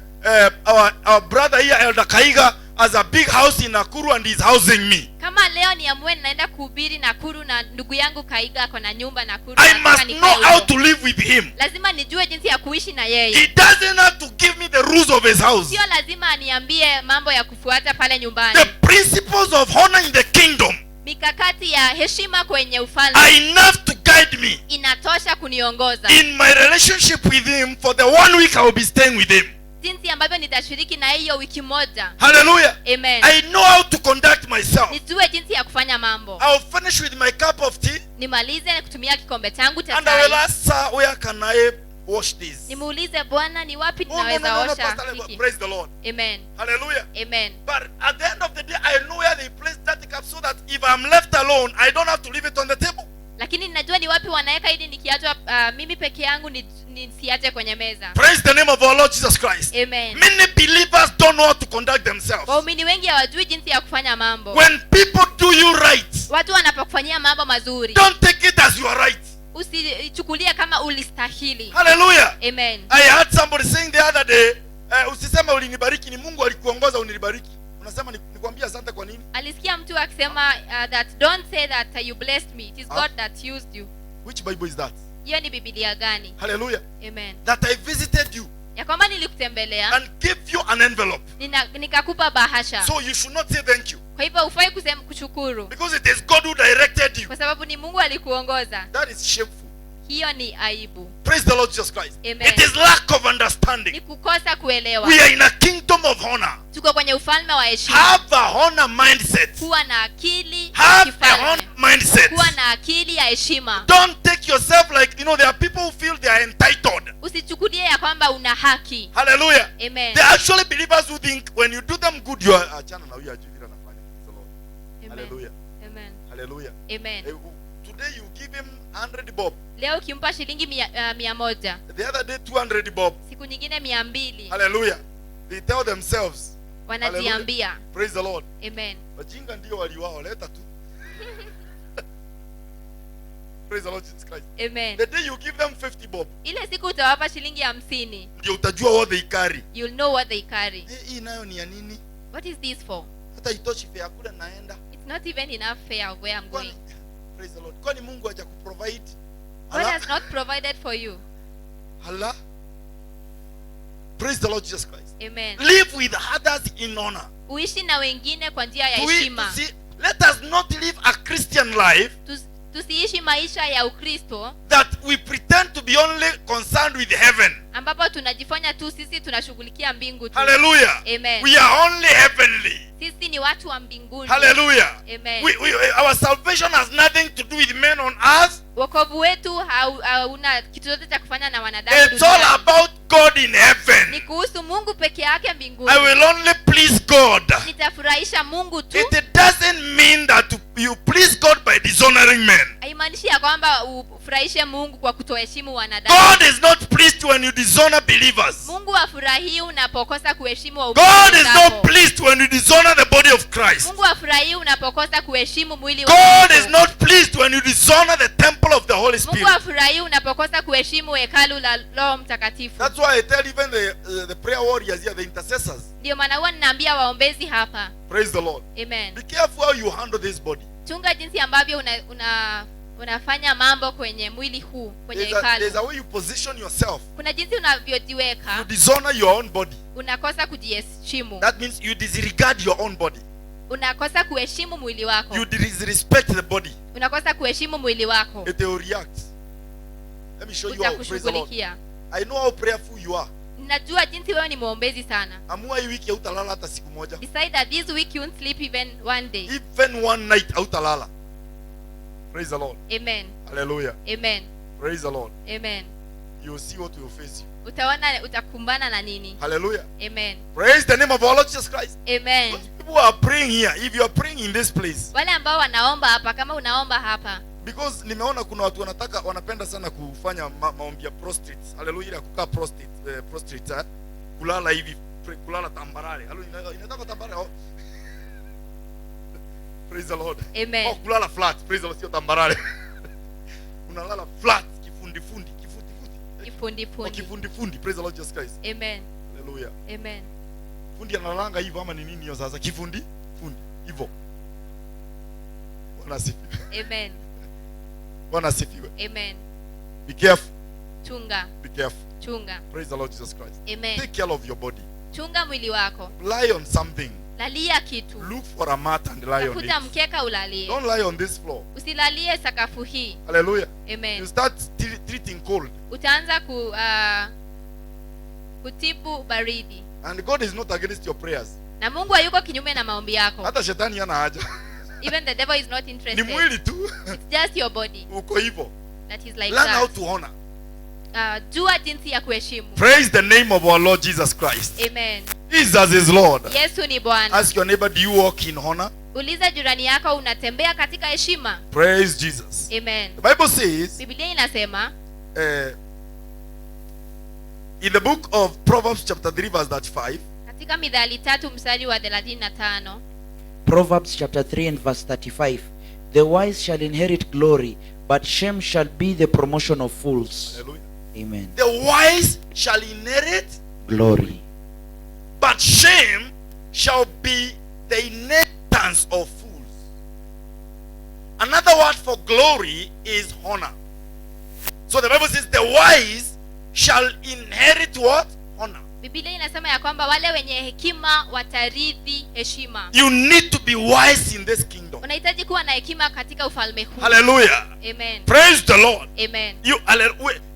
our brother here, Elder Kaiga, has a big house in Nakuru and is housing me. Kama leo niamue naenda kuhubiri Nakuru na ndugu yangu Kaiga ako na nyumba Nakuru, I nataka must nikae know how huko. to live with him. Lazima nijue jinsi ya kuishi na He yeye. doesn't have to give me the rules of his house. Sio lazima aniambie mambo ya kufuata pale nyumbani. The principles of honor in the kingdom Mikakati ya heshima kwenye are ufalme enough to guide me inatosha kuniongoza. in my relationship with him for the 1 week I will be staying with him. Jinsi ambavyo nitashiriki na hiyo wiki moja. Hallelujah. Amen. I know how to conduct myself. Nijue jinsi ya kufanya mambo. I'll finish with my cup of tea Nimalize kutumia kikombe changu cha and I will chai. ask, sir, where can I wash this? Nimuulize Bwana ni wapi Oh, no, ninaweza no, no, osha Pastor, hiki. praise the Lord. Amen. Hallelujah. Amen. But at the end of the day, I know where they place that cup so that if I'm left alone, I don't have to leave it on the table. Lakini ninajua ni wapi wanaweka ili nikiachwa mimi peke yangu nisiache kwenye meza. Praise the name of our Lord Jesus Christ. Amen. Many believers don't know how to conduct themselves. Waumini wengi hawajui jinsi ya kufanya mambo. When people do you right, Watu wanapokufanyia mambo mazuri, don't take it as you are right. usichukulie kama ulistahili. Hallelujah. Amen. I heard somebody saying the other day, usisema ulinibariki, ni Mungu alikuongoza uninibariki. Unasema nikwambia asante kwa nini? Alisikia mtu akisema that don't say that you blessed me. It is God that used you. Which Bible is that? Hiyo ni Biblia gani? Hallelujah. Amen. That I visited you Ya kwamba nilikutembelea and gave you an envelope. nikakupa bahasha. So you should not say thank you. Kwa hivyo hufai kusema kushukuru, Because it is God who directed you. kwa sababu ni Mungu alikuongoza. That is shameful. hiyo ni aibu. Praise the Lord Jesus Christ. Amen. It is lack of Ni understanding. kukosa kuelewa. We are in a kingdom of honor. Tuko kwenye ufalme wa heshima. Have a honor mindset. Kuwa na akili ya Have a kifalme. honor mindset. Kuwa na akili ya heshima. Don't take yourself like, there are people who feel they are entitled. Usichukulie ya kwamba una haki. Hallelujah. Amen. They are actually believers who think when you do them good, you are achana na huyu ajui vile anafanya. Praise the Lord. Amen. Hallelujah. Amen. Hallelujah. Amen. Today you give him 100 bob. Leo ukimpa shilingi 100, The other day 200 bob. siku nyingine 200, Hallelujah. They tell themselves. wanajiambia. Praise the Lord. Amen. Wajinga ndio waliwao, leta tu. Praise the Lord Jesus Christ. Amen. The day you give them 50 bob, Ile siku utawapa shilingi 50, ndio utajua what they carry. you'll know what they carry. Hii nayo ni ya nini? What is this for? Hata itoshi fare kule naenda. It's not even enough fare of where I'm Kwani, going. praise the Lord. Kwani Mungu haja kuprovide? God Hala? has not provided for you. Hala? Praise the Lord Jesus Christ. Amen. Live with others in honor. Uishi na wengine kwa njia ya heshima. Let us not live a Christian life Tusiishi maisha ya Ukristo that we pretend to be only concerned with heaven. ambapo tunajifanya tu sisi tunashughulikia mbingu tu. Hallelujah. Amen. We are only heavenly. Sisi ni watu wa mbinguni. Hallelujah. Amen. Our salvation has nothing to do with men on earth. Wokovu wetu hauna kitu chochote cha kufanya na wanadamu It's all duniani. about God in heaven. Ni kuhusu Mungu peke yake mbinguni. I will only please God. Nitafurahisha Mungu tu. It doesn't mean that you please God by dishonoring men. Haimaanishi ya kwamba ufurahishe Mungu kwa kutoheshimu wanadamu. God is not pleased when you dishonor believers. Mungu hafurahii unapokosa kuheshimu God waumini is wenzako. not pleased when you dishonor the body of Christ. Mungu hafurahii unapokosa kuheshimu mwili wa God Kristo. is not pleased when you dishonor the temple of the Holy Mungu Spirit. hafurahii unapokosa kuheshimu hekalu la Roho Mtakatifu. That's why I tell even the prayer warriors here, the intercessors. Ndio maana huwa ninaambia waombezi hapa. Praise the Lord. Amen. Be careful how you handle this body. Chunga jinsi ambavyo unafanya mambo kwenye mwili huu, kwenye There's a hekalu. way you position yourself. Kuna jinsi You unavyojiweka, dishonor your own body. unakosa kujiheshimu. That means you disregard your own body. Unakosa kuheshimu mwili wako. You disrespect the body. Unakosa kuheshimu mwili wako. It will react. Let me show you how. Praise the Lord. Utakushughulikia. I know how prayerful you are. Ninajua jinsi wewe ni mwombezi sana. Amua hii wiki hautalala hata siku moja. Decide that this week you won't sleep even one day. Even one night hautalala. Praise the Lord. Amen. Hallelujah. Amen. Praise the Lord. Amen. You will see what will face you. Utaona utakumbana na nini. Hallelujah. Amen. Praise the name of our Lord Jesus Christ. Amen. Those people who are praying here, if you are praying in this place, Wale ambao wanaomba hapa, kama unaomba hapa, because nimeona kuna watu wanapenda sana kufanya maombi ya prostrates. Hallelujah, ya kukaa prostrate, kulala hivi, kulala tambarare. Hallelujah, inataka tambarare. Oh. Praise the Lord. Amen. Oh, kulala flat. Praise the Lord, sio tambarare. Unalala flat, kifundi. Kifundi. Praise the Lord Jesus Christ. Amen. Hallelujah. Amen. Fundi analanga hivyo ama ni nini hiyo sasa? Fundi hivyo. Bwana asifiwe. Amen. Bwana asifiwe. Amen. Be careful. Chunga. Be careful. Chunga. Praise the Lord Jesus Christ. Amen. Take care of your body. Chunga mwili wako. Lie on something. Lalia kitu. Look for a mat and lie on Tafuta it. mkeka ulalie. Don't lie on this floor. Usilalie sakafu hii. Hallelujah. Amen. You start treating cold. Utaanza kutibu baridi. And God is not against your prayers. Na Mungu hayuko kinyume na maombi yako. Hata shetani hana haja. Even the devil is not Ni interested. mwili tu. It's just your body Uko hivyo. that is like Learn how that. to honor. Jua jinsi ya kuheshimu. Praise the name of our Lord Jesus Christ. Amen. Jesus is Lord. Yesu ni Bwana. Ask your neighbor, do you walk in honor? Uliza jirani yako, unatembea katika heshima? Praise Jesus. Amen. The Bible says Biblia inasema in the book of Proverbs chapter 3 verse 35, katika Mithali 3 mstari wa 35, Proverbs chapter 3 and verse 35. The wise shall inherit glory, but shame shall be the promotion of fools. hallelujah. Amen. The wise shall inherit, Glory. but shame shall be the inheritance of fools. Another word for glory is honor. So the Bible says the wise shall inherit what? Honor. Biblia inasema ya kwamba wale wenye hekima watarithi heshima. You need to be wise in this kingdom. kingdom. unahitaji kuwa na hekima katika ufalme huu. Hallelujah. Amen. Praise the Lord. Amen.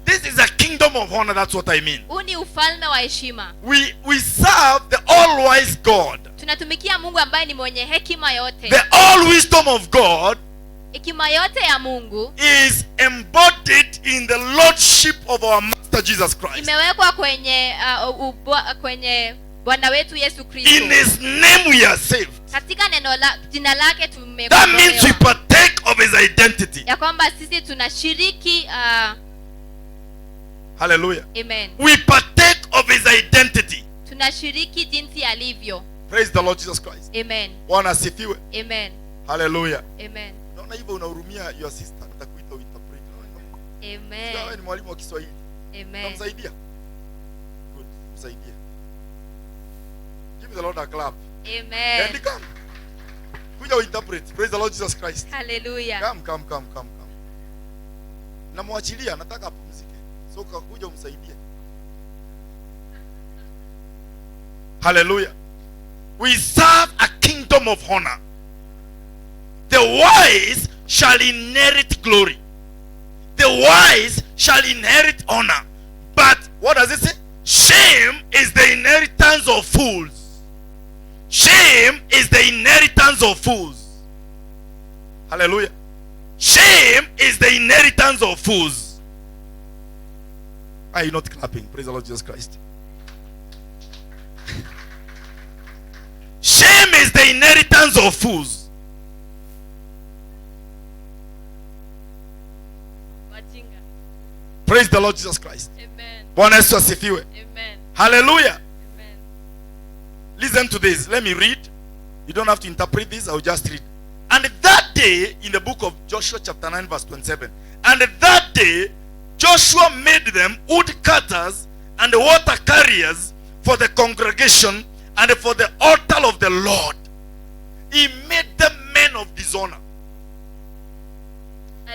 This is a kingdom of honor. That's what I mean. Huu ni ufalme wa heshima. We serve the all-wise God. Tunatumikia Mungu ambaye ni mwenye hekima yote. The all wisdom of God Hekima yote ya Mungu is embodied in the lordship of our Master Jesus Christ. imewekwa kwenye kwenye Bwana wetu Yesu Kristo. In His name we are saved. Katika jina lake That means we tumekombolewa. partake of His identity. Ya kwamba sisi tunashiriki Hallelujah. amen. We partake of His identity. Tunashiriki jinsi alivyo. Praise the Lord Jesus Christ. Amen. Bwana asifiwe. Amen. Hallelujah. Amen. Unaona hivyo unahurumia your sister, nitakuita interpret. Amen. Wewe ni mwalimu wa Kiswahili. Amen. Unamsaidia? Good. Msaidie. Give the Lord a clap. Amen. And come. Kuja interpret. Praise the Lord Jesus Christ. Hallelujah. Come. Namwachilia, nataka apumzike. So kuja umsaidie. Hallelujah. We serve a kingdom of honor. The wise shall inherit glory. The wise shall inherit honor. But what does it say? Shame is the inheritance of fools. Shame is the inheritance of fools. Hallelujah. Shame is the inheritance of fools. Are you not clapping? Praise the Lord Jesus Christ. Shame is the inheritance of fools. Wajinga. Praise the Lord Jesus Christ. Amen. Bwana Yesu asifiwe. Amen. Hallelujah. Amen. Listen to this. Let me read. You don't have to interpret this. I'll just read. And that day, in the book of Joshua chapter 9 verse 27. And that day, Joshua made them woodcutters and water carriers for the congregation and for the altar of the Lord. He made them men of dishonor.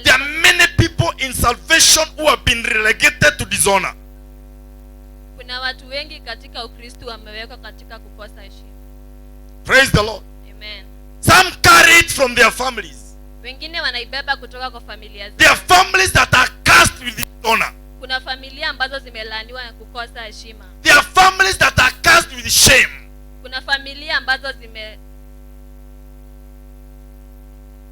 There are many people in salvation who have been relegated to dishonor. Kuna watu wengi katika Ukristo wamewekwa katika kukosa heshima. Praise the Lord. Amen. Some carry it from their families. Wengine wanaibeba kutoka kwa familia There are zao. families that are cursed with dishonor. Kuna familia ambazo zimelaaniwa na kukosa heshima. There are families that are cursed with shame. Kuna familia ambazo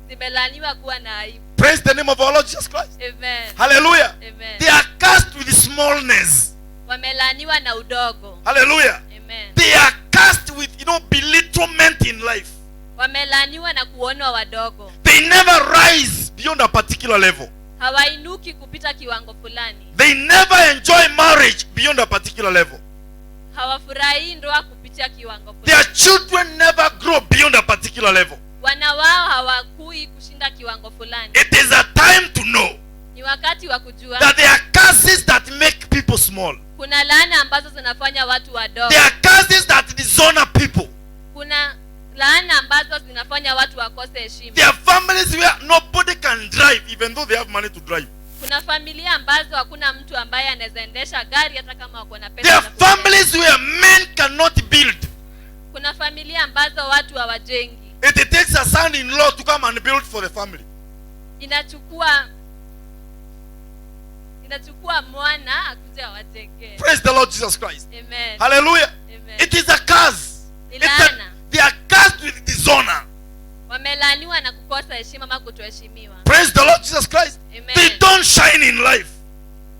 zimelaaniwa kuwa na aibu. Praise the name of our Lord Jesus Christ. Amen. Hallelujah. Amen. They are cursed with smallness. Wamelaaniwa na udogo. Hallelujah. Amen. They are cursed with, belittlement in life. Wamelaaniwa na kuonwa wadogo. They never rise beyond a particular level. Hawainuki kupita kiwango fulani. They never enjoy marriage beyond a particular level. Hawafurahi ndoa kupitia kiwango fulani. Their children never grow beyond a particular level. Wana wao hawakui kushinda kiwango fulani. It is a time to know Ni wakati wa kujua that there are curses that make people small. kuna laana ambazo zinafanya watu wadogo. There are curses that dishonor people. Kuna laana ambazo zinafanya watu wakose heshima. There are families where nobody can drive even though they have money to drive. Kuna familia ambazo hakuna mtu ambaye anaweza endesha gari hata kama wako na pesa. There are za kutosha. families where men cannot build. Kuna familia ambazo watu hawajengi. It takes a son-in-law to come and build for the family. Inachukua mwana akuja awajengee. Praise the Lord Jesus Christ. Amen. Hallelujah. Amen. It is a curse. Ni It's laana. they are cursed with dishonor. Wamelaaniwa na kukosa heshima ama kutoheshimiwa. Praise the Lord Jesus Christ. Amen. They don't shine in life.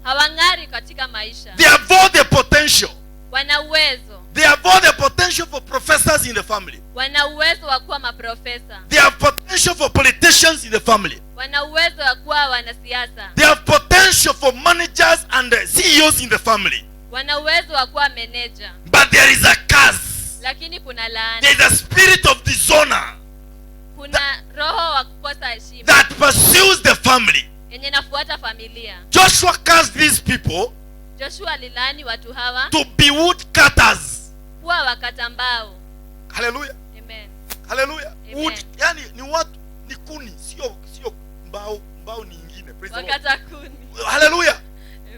Hawang'ari katika maisha. They avoid the potential. Wana uwezo. They avoid the potential for professors in the family. Wana uwezo wa kuwa maprofesa. They have potential for politicians in the family. Wana uwezo wa kuwa wanasiasa. They have potential for managers and CEOs in the family. Wana uwezo wa kuwa meneja. But there is a curse. Lakini kuna laana. There is a spirit of dishonor Kuna roho wa kukosa heshima that pursues the family. yenye nafuata familia. Joshua cursed these people Joshua alilaani watu hawa to be woodcutters. kuwa wakata mbao. Hallelujah. Amen. Hallelujah. Amen. Wood, yani ni watu ni kuni, sio mbao ni nyingine. Praise the Lord. Wakata kuni. Hallelujah.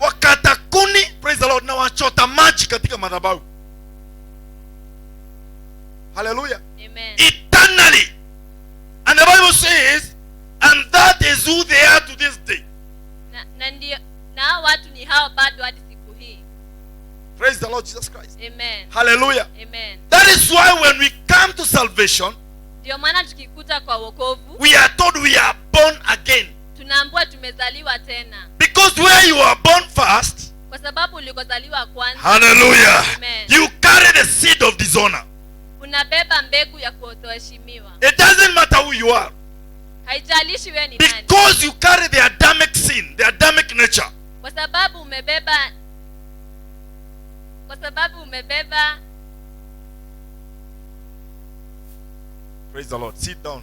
Wakata kuni, praise the Lord, na wachota maji katika madhabahu. Hallelujah. Amen. Eternally. And the Bible hao bado hadi siku hii. Praise the Lord Jesus Christ. Amen. Hallelujah. Amen. That is why when we come to salvation, Ndio maana tukikuta kwa wokovu we are told we are born again. tunaambiwa tumezaliwa tena, Because where you are born first, kwa sababu ulikozaliwa kwanza, hallelujah, Amen, you carry the seed of dishonor. unabeba mbegu ya kutoheshimiwa. It doesn't matter who you are. Haijalishi wewe ni nani, Because you carry the Adamic sin, the Adamic nature. kwa sababu umebeba Praise the Lord. Sit down.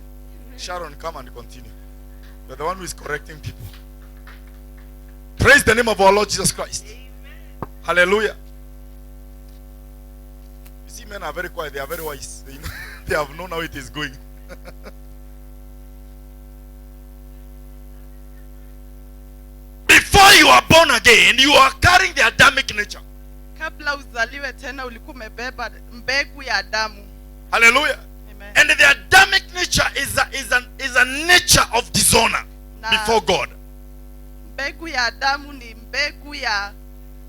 Sharon, come and continue. You're the one who is correcting people. Praise the name of our Lord Jesus Christ. Hallelujah. You see, men are very quiet. They are very wise. They have known how it is going. Before you are born again, you are carrying the Adamic nature. Kabla uzaliwe tena ulikuwa umebeba mbegu ya Adamu. Hallelujah. Amen. And the Adamic nature is a nature of dishonor before God. Mbegu ya Adamu ni mbegu ya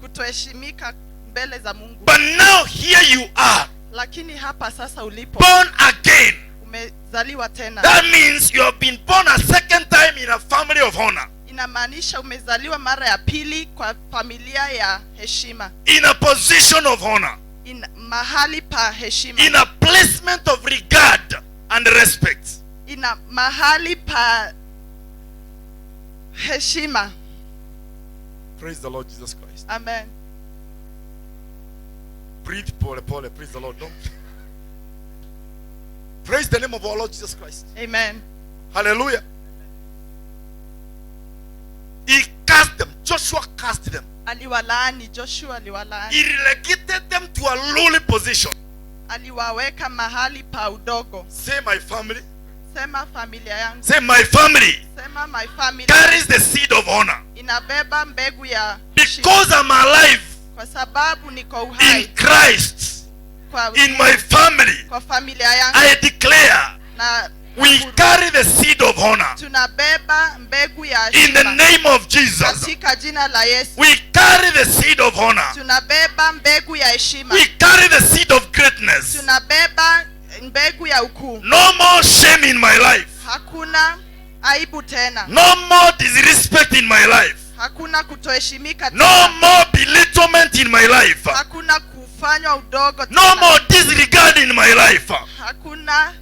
kutoheshimika mbele za Mungu. But now here you are, Lakini hapa sasa ulipo born again. umezaliwa tena. That means you have been born a second time in a family of honor. Inamaanisha umezaliwa mara ya pili kwa familia ya heshima. In a position of honor. Mahali pa heshima. In a placement of regard and respect. Ina mahali pa heshima. Praise the Lord Jesus Christ. Amen. Breathe, Paul. Praise the Lord. Don't. Praise the name of our Lord Jesus Christ. Amen. Hallelujah. He cast them. Joshua cast them. Aliwalaani, Joshua aliwalaani. He relegated them to a lowly position. Aliwaweka mahali pa udogo. Say my family. Sema familia yangu. Say my family Sema my family carries the seed of honor. inabeba mbegu ya Because I'm alive kwa sababu niko uhai in Christ, in my family, kwa familia yangu I declare na we carry the seed of honor. tunabeba mbegu ya In the heshima name of Jesus, katika jina la Yesu. we carry the seed of honor. Tunabeba mbegu ya heshima. We carry the seed of greatness. Tunabeba mbegu ya ukuu. No more shame in my life. Hakuna aibu tena. No more disrespect in my life. Hakuna kutoheshimika No tena. more belittlement in my life. Hakuna kufanywa udogo No tena. more disregard in my life. Hakuna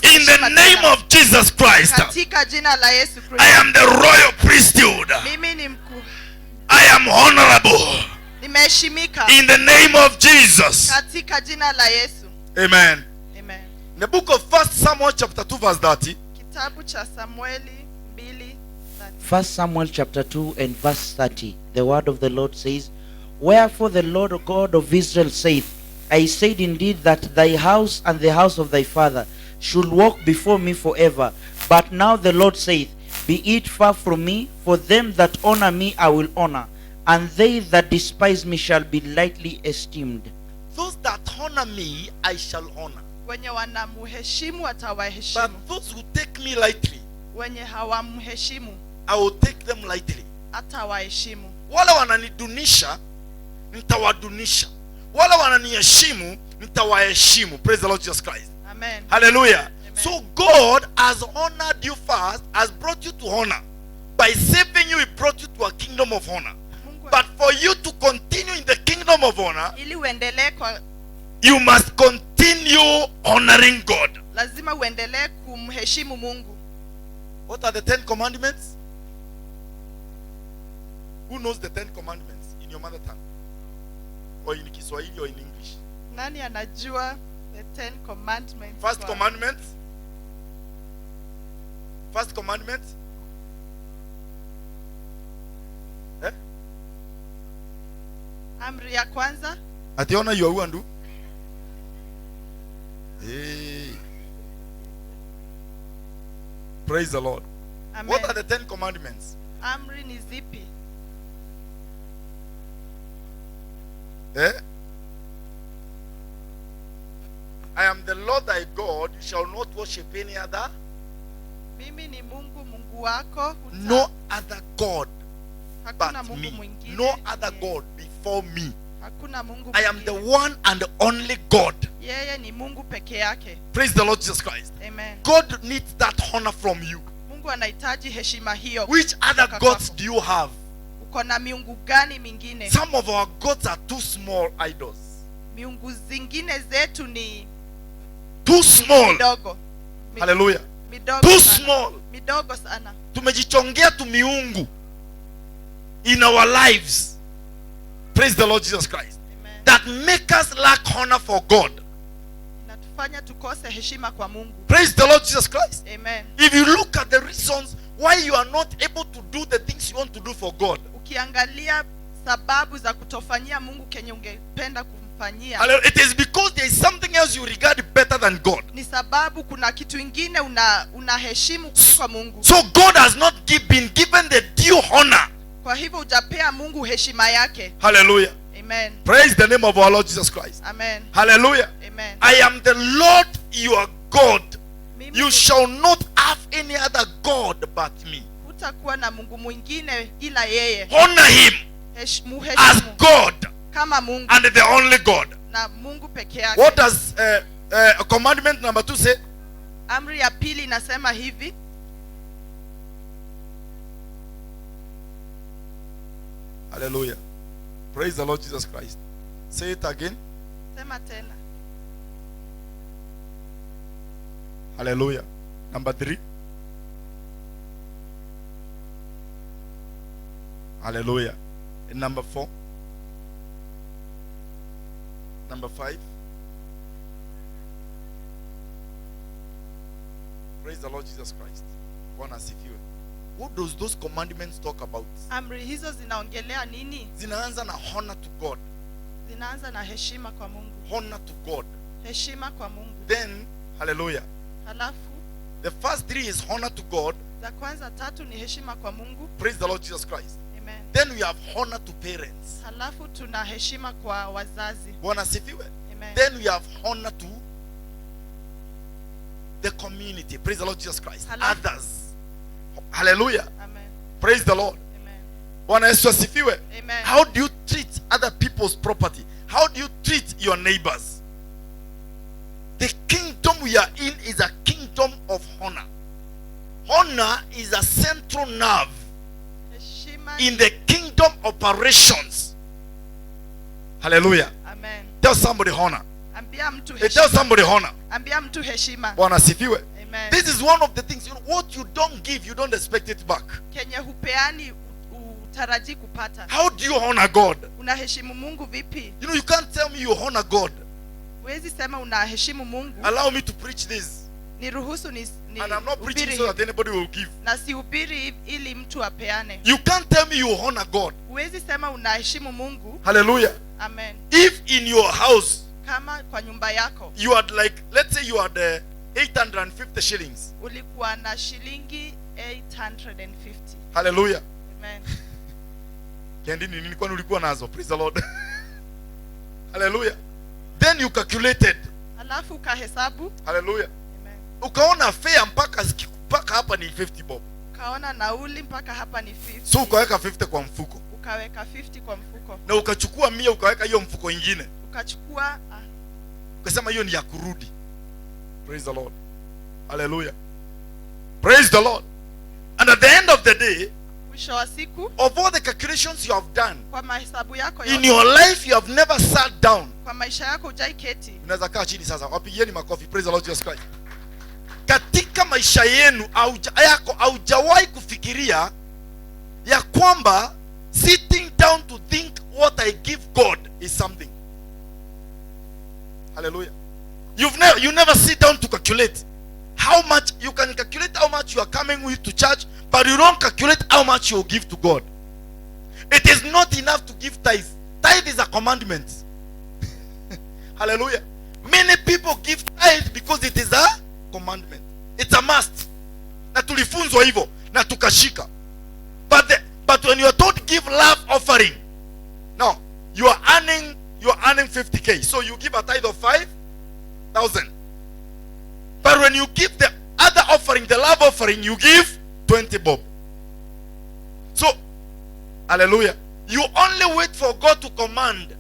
In the name of Jesus Christ, katika jina la Yesu I Kristo. am the royal priesthood. Mimi ni mkuu. I am honorable. Nimeheshimika In the name of Jesus. katika jina la Yesu. Amen. Amen. In the book of 1 Samuel chapter 2 verse 30, Kitabu cha Samueli 2:30. 1 Samuel chapter 2 and verse 30. The word of the Lord says, Wherefore the Lord God of Israel saith, I said indeed that thy house and the house of thy father should walk before me forever. But now the Lord saith, Be it far from me, for them that honor me I will honor, and they that despise me shall be lightly esteemed. those that honor me, I shall honor. Wenye wanamheshimu But atawaheshimu. those who take me lightly, Wenye hawamheshimu I will take them lightly. atawaheshimu. Wale wananidunisha, nitawadunisha. Wale wananiheshimu, nitawaheshimu. Praise the Lord Jesus Christ. Amen. Hallelujah. So God has honored you first, has brought you to honor. By saving you, He brought you to a kingdom of honor. Mungu But for you to continue in the kingdom of honor, ili uendelee kwa you must continue honoring God. lazima uendelee kumheshimu Mungu. What are the 10 commandments? Who knows the 10 commandments in your mother tongue? Or in Kiswahili or in English? Nani anajua the 10 commandments? First kwa- commandment. First commandment. Eh? Amri ya kwanza, Ationa you are who? Hey. Praise the Lord. amen. What are the 10 commandments? Amri ni zipi? Eh? I am the Lord thy God, you shall not worship any other, Mimi ni Mungu Mungu wako, no other God. Hakuna but Mungu me. mwingine. No other God before me. Hakuna Mungu I am the mwingine. one and the only God. Yeye ni Mungu peke yake. Praise the Lord Jesus Christ. Amen. God needs that honor from you. Mungu anahitaji heshima hiyo. Which other kutoka gods kwako. do you have? Uko na miungu gani mingine? Some of our gods are too small idols. Miungu zingine zetu ni Too small. midogo. Hallelujah. Midogo Too sana. small. Midogo sana. Tumejichongea tu miungu in our lives. Praise the Lord Jesus Christ. Amen. That make us lack honor for God. Inatufanya tukose heshima kwa Mungu. Praise the Lord Jesus Christ. Amen. If you look at the reasons why you are not able to do the things you want to do for God, Ukiangalia sababu za kutofanyia Mungu kenye ungependa kumfanyia, it is because there is something else you regard better than God. ni sababu kuna kitu ingine unaheshimu kuliko Mungu. So God has not been given the due honor. Kwa hivyo hujapea Mungu heshima yake. Hallelujah. Amen. Praise the name of our Lord Jesus Christ. Amen. Hallelujah. Amen. I am the Lord your God. Mimi You shall not have any other God but me. hutakuwa na Mungu mwingine ila yeye. Honor him as Muheshimu God kama Mungu and the only God. na Mungu peke yake. What does commandment number 2 say? Amri ya pili inasema hivi. Hallelujah. Praise the Lord Jesus Christ. Say it again. Sema tena. Hallelujah. Number 3. Hallelujah. And number 4. Number 5. Praise the Lord Jesus Christ. Bwana asifiwe. What does those commandments talk about? Amri hizo zinaongelea nini? Zinaanza na honor to God. Zinaanza na heshima kwa Mungu. Honor to God. Heshima kwa Mungu. Then, hallelujah. Halafu The first 3 is honor to God. za kwanza 3 ni heshima kwa Mungu. Praise the Lord Jesus Christ. Amen. Then we have honor to parents. Halafu tuna heshima kwa wazazi. Bwana asifiwe. Amen. Then we have honor to the community. Praise the Lord Jesus Christ. Halafu- Others. Hallelujah. Amen. Praise the Lord. Amen. Bwana Yesu asifiwe. Amen. How do you treat other people's property? How do you treat your neighbors? The kingdom we are in is a kingdom of honor. Honor is a central nerve Heshima. in the kingdom operations. Hallelujah. Amen. Tell somebody honor. Ambia mtu Tell heshima. somebody honor. Ambia mtu heshima. Bwana asifiwe. Amen. This is one of the things, what you don't give, you don't expect it back. Kenye hupeani utarajii kupata. How do you honor God? Unaheshimu Mungu vipi? You can't tell me you honor God. Huwezi sema unaheshimu Mungu. Allow me to preach this. Niruhusu ni And I'm not preaching hubiri so that anybody will give. na sihubiri ili mtu apeane. You can't tell me you honor God. Huwezi sema unaheshimu Mungu. Hallelujah. Amen. If in your house Kama kwa nyumba yako you had let's say you had 850 shillings. ulikuwa na shilingi 850. Hallelujah. Amen. Kendi nini kwani ulikuwa nazo? Praise the Lord. Hallelujah. Then you calculated. Alafu ukahesabu. Hallelujah. Amen. Ukaona fare mpaka hapa ni 50 bob. Ukaona nauli mpaka hapa ni 50. So ukaweka 50 kwa mfuko. Ukaweka 50 kwa mfuko. Na ukachukua 100 ukaweka hiyo mfuko ingine. Ukachukua Ukasema hiyo ni ya kurudi. Praise the Lord. Hallelujah. Praise the Lord. And at the end of the day, mwisho wa siku of all the calculations you have done kwa mahesabu yako in yote, your life, you have never sat down. kwa maisha yako hujai keti. Unaweza kaa chini sasa, wapigieni makofi. Praise the Lord Jesus Christ. Katika maisha yenu haujawahi kufikiria ya kwamba sitting down to think what I give God is something. Hallelujah. You never sit down to calculate how much. You can calculate how much you are coming with to church, but you don't calculate how much you give to God. It is not enough to give tithe. Tithe is a commandment. Hallelujah. Many people give tithe because it is a commandment. It's a must. Na tulifunzwa hivyo na tukashika. But when you are told give love offering, no, you are earning 50k, so you give a tithe of 5,000. But when you give the other offering, the love offering, you give 20 bob. So Hallelujah. You only wait for God to command.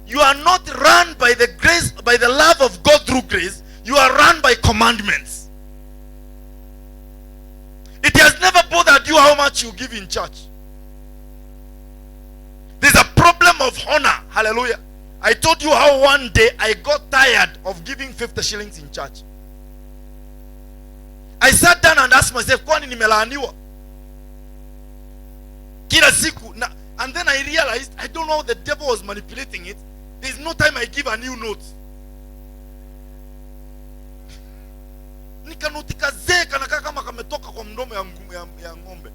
You are not run by the grace, by the love of God through grace. You are run by commandments. It has never bothered you how much you give in church. There's a problem of honor. Hallelujah. I told you how one day I got tired of giving 50 shillings in church. I sat down and asked myself, kwani nimelaaniwa? Kila siku. And then I realized, I don't know how the devil was manipulating it. There's no time I give a new note. Nikanoti kazee kanakaa kama kametoka kwa mdomo ya ng'ombe.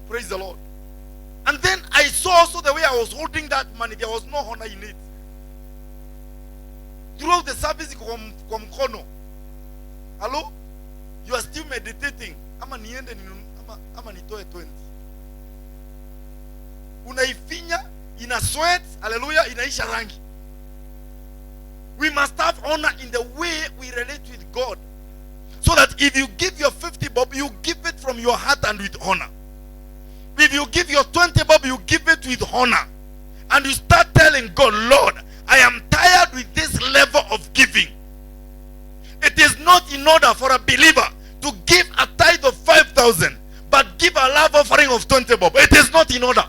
Praise the Lord. And then I saw also the way I was holding that money, there was no honor in it. Throughout the service kwa mkono. Hello? You are still meditating. Ama niende ama nitoe 20. Unaifinya, ina sweat, hallelujah, inaisha rangi. We must have honor in the way we relate with God. So that if you give your 50 bob, you give it from your heart and with honor. If you give your 20 bob, you give it with honor. And you start telling God, Lord, I am tired with this level of giving. It is not in order for a believer to give a tithe of 5,000, but give a love offering of 20 bob. It is not in order.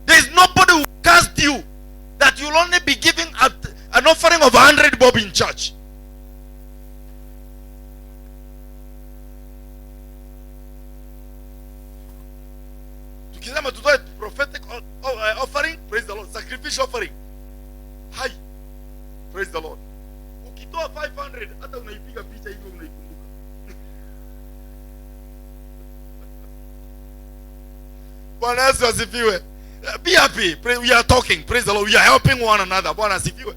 There is nobody who cast you that you'll only be giving an offering of 100 bob in church. Tukisema tutoe prophetic offering, praise the Lord. Sacrificial offering, hi, praise the Lord. Ukitoa 500 hata unaipiga picha hivyo unaikumbuka. Bwana Yesu asifiwe. Be happy. We are talking. Praise the Lord. We are helping one another. Bwana asifiwe.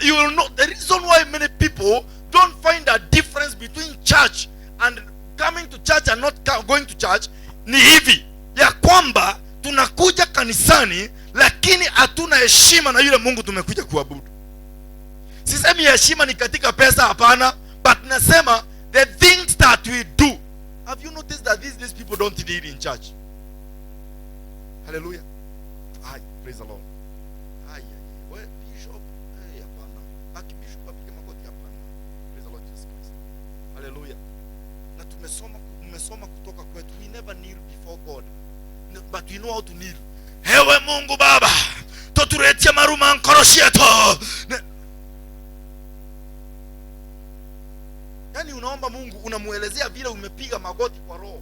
You will know the reason why many people don't find a difference between church and coming to church and not going to church ni hivi ya kwamba tunakuja kanisani lakini hatuna heshima na yule Mungu tumekuja kuabudu. Sisemi heshima ni katika pesa, hapana, but nasema the things that we do. Have you noticed that these people don't need in church? Hallelujah. Hi, praise the Lord. Hi, well, Bishop, hapana. Archbishop apige magoti hapana. Praise the Lord Jesus Christ. Hallelujah. Na tumesoma kutoka kwetu. We never kneel before God, but we know how to kneel. Hewe Mungu Baba, toturetie maruma nkorosieto. Yani unaomba Mungu, unamuelezea vile umepiga magoti kwa roho.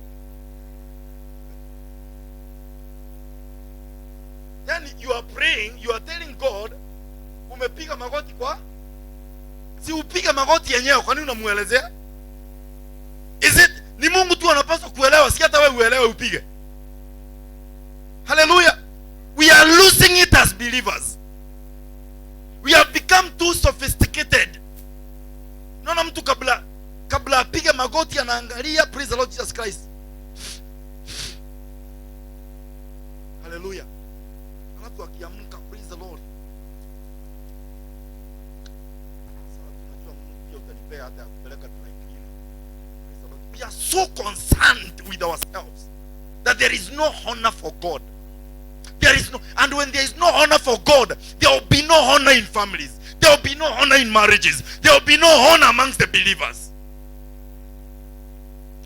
Yani you are praying, you are telling God umepiga magoti kwa, si upiga magoti yenyewe, kwa nini unamuelezea? Is it ni Mungu tu anapaswa kuelewa, si hata wewe uelewe upige? Hallelujah. We are losing it as believers. We have become too sophisticated. Naona mtu kabla apige magoti anaangalia, praise the Lord Jesus Christ. Hallelujah. Alafu akiamka, praise the Lord. Sasa tunajua Mungu pia utanipea hata kupeleka dry clean. Praise the Lord. We are so concerned with ourselves that there is no honor for God. There is no, and when there is no honor for God, there will be no honor in families. There will be no honor in marriages. There will be no honor amongst the believers.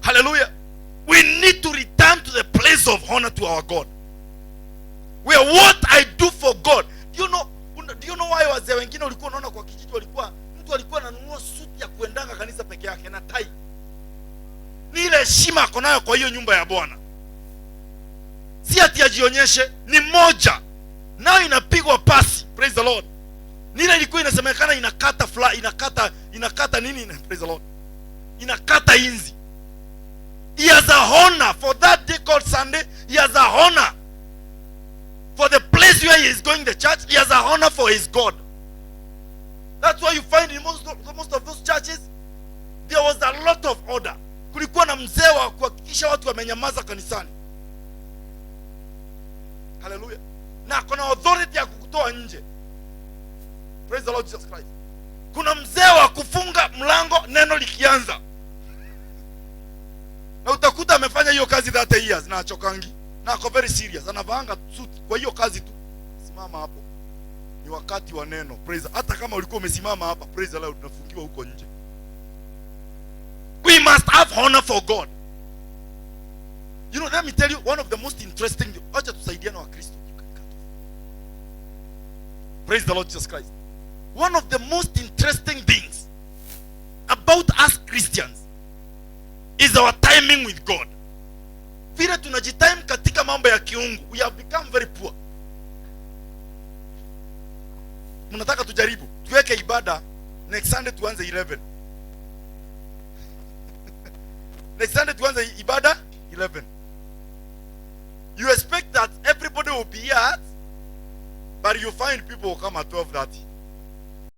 Hallelujah. We need to return to the place of honor to our God. Where what I do for God. Do you know why wazee wengine walikuwa unaona kwa kijiji mtu alikuwa ananunua suti ya kuendanga kanisa peke yake na tai. Ni ile heshima ako nayo kwa hiyo nyumba ya Bwana. Si ati ajionyeshe, ni moja. Nao inapigwa pasi, praise the Lord. Nile ilikuwa inasemekana inakata nini, praise the Lord. Inakata inzi. He has a honor for that day called Sunday. He has a honor for the place where he is going to church. He has a honor for his God. That's why you find in most of those churches there was a lot of order. Kulikuwa na mzee wa kuhakikisha watu wamenyamaza kanisani. Hallelujah. Na kuna authority ya kukutoa nje. Praise the Lord Jesus Christ. Kuna mzee wa kufunga mlango neno likianza. Na utakuta amefanya hiyo kazi 30 years na achokangi. Na ako very serious. Anavanga suit kwa hiyo kazi tu. Simama hapo. Ni wakati wa neno. Praise. Hata kama ulikuwa umesimama hapa, praise the Lord, unafungiwa huko nje. We must have honor for God. You know, let me tell you one of the most interesting, acha tusaidiane wa Kristo. Praise the Lord Jesus Christ. One of the most interesting things about us Christians is our timing with God. Vile tunajitime katika mambo ya kiungu, we have become very poor. Mnataka tujaribu tuweke ibada next Sunday tuanze 11. Next Sunday tuanze ibada 11. You expect that everybody will be here, but you find people will come at 12:30.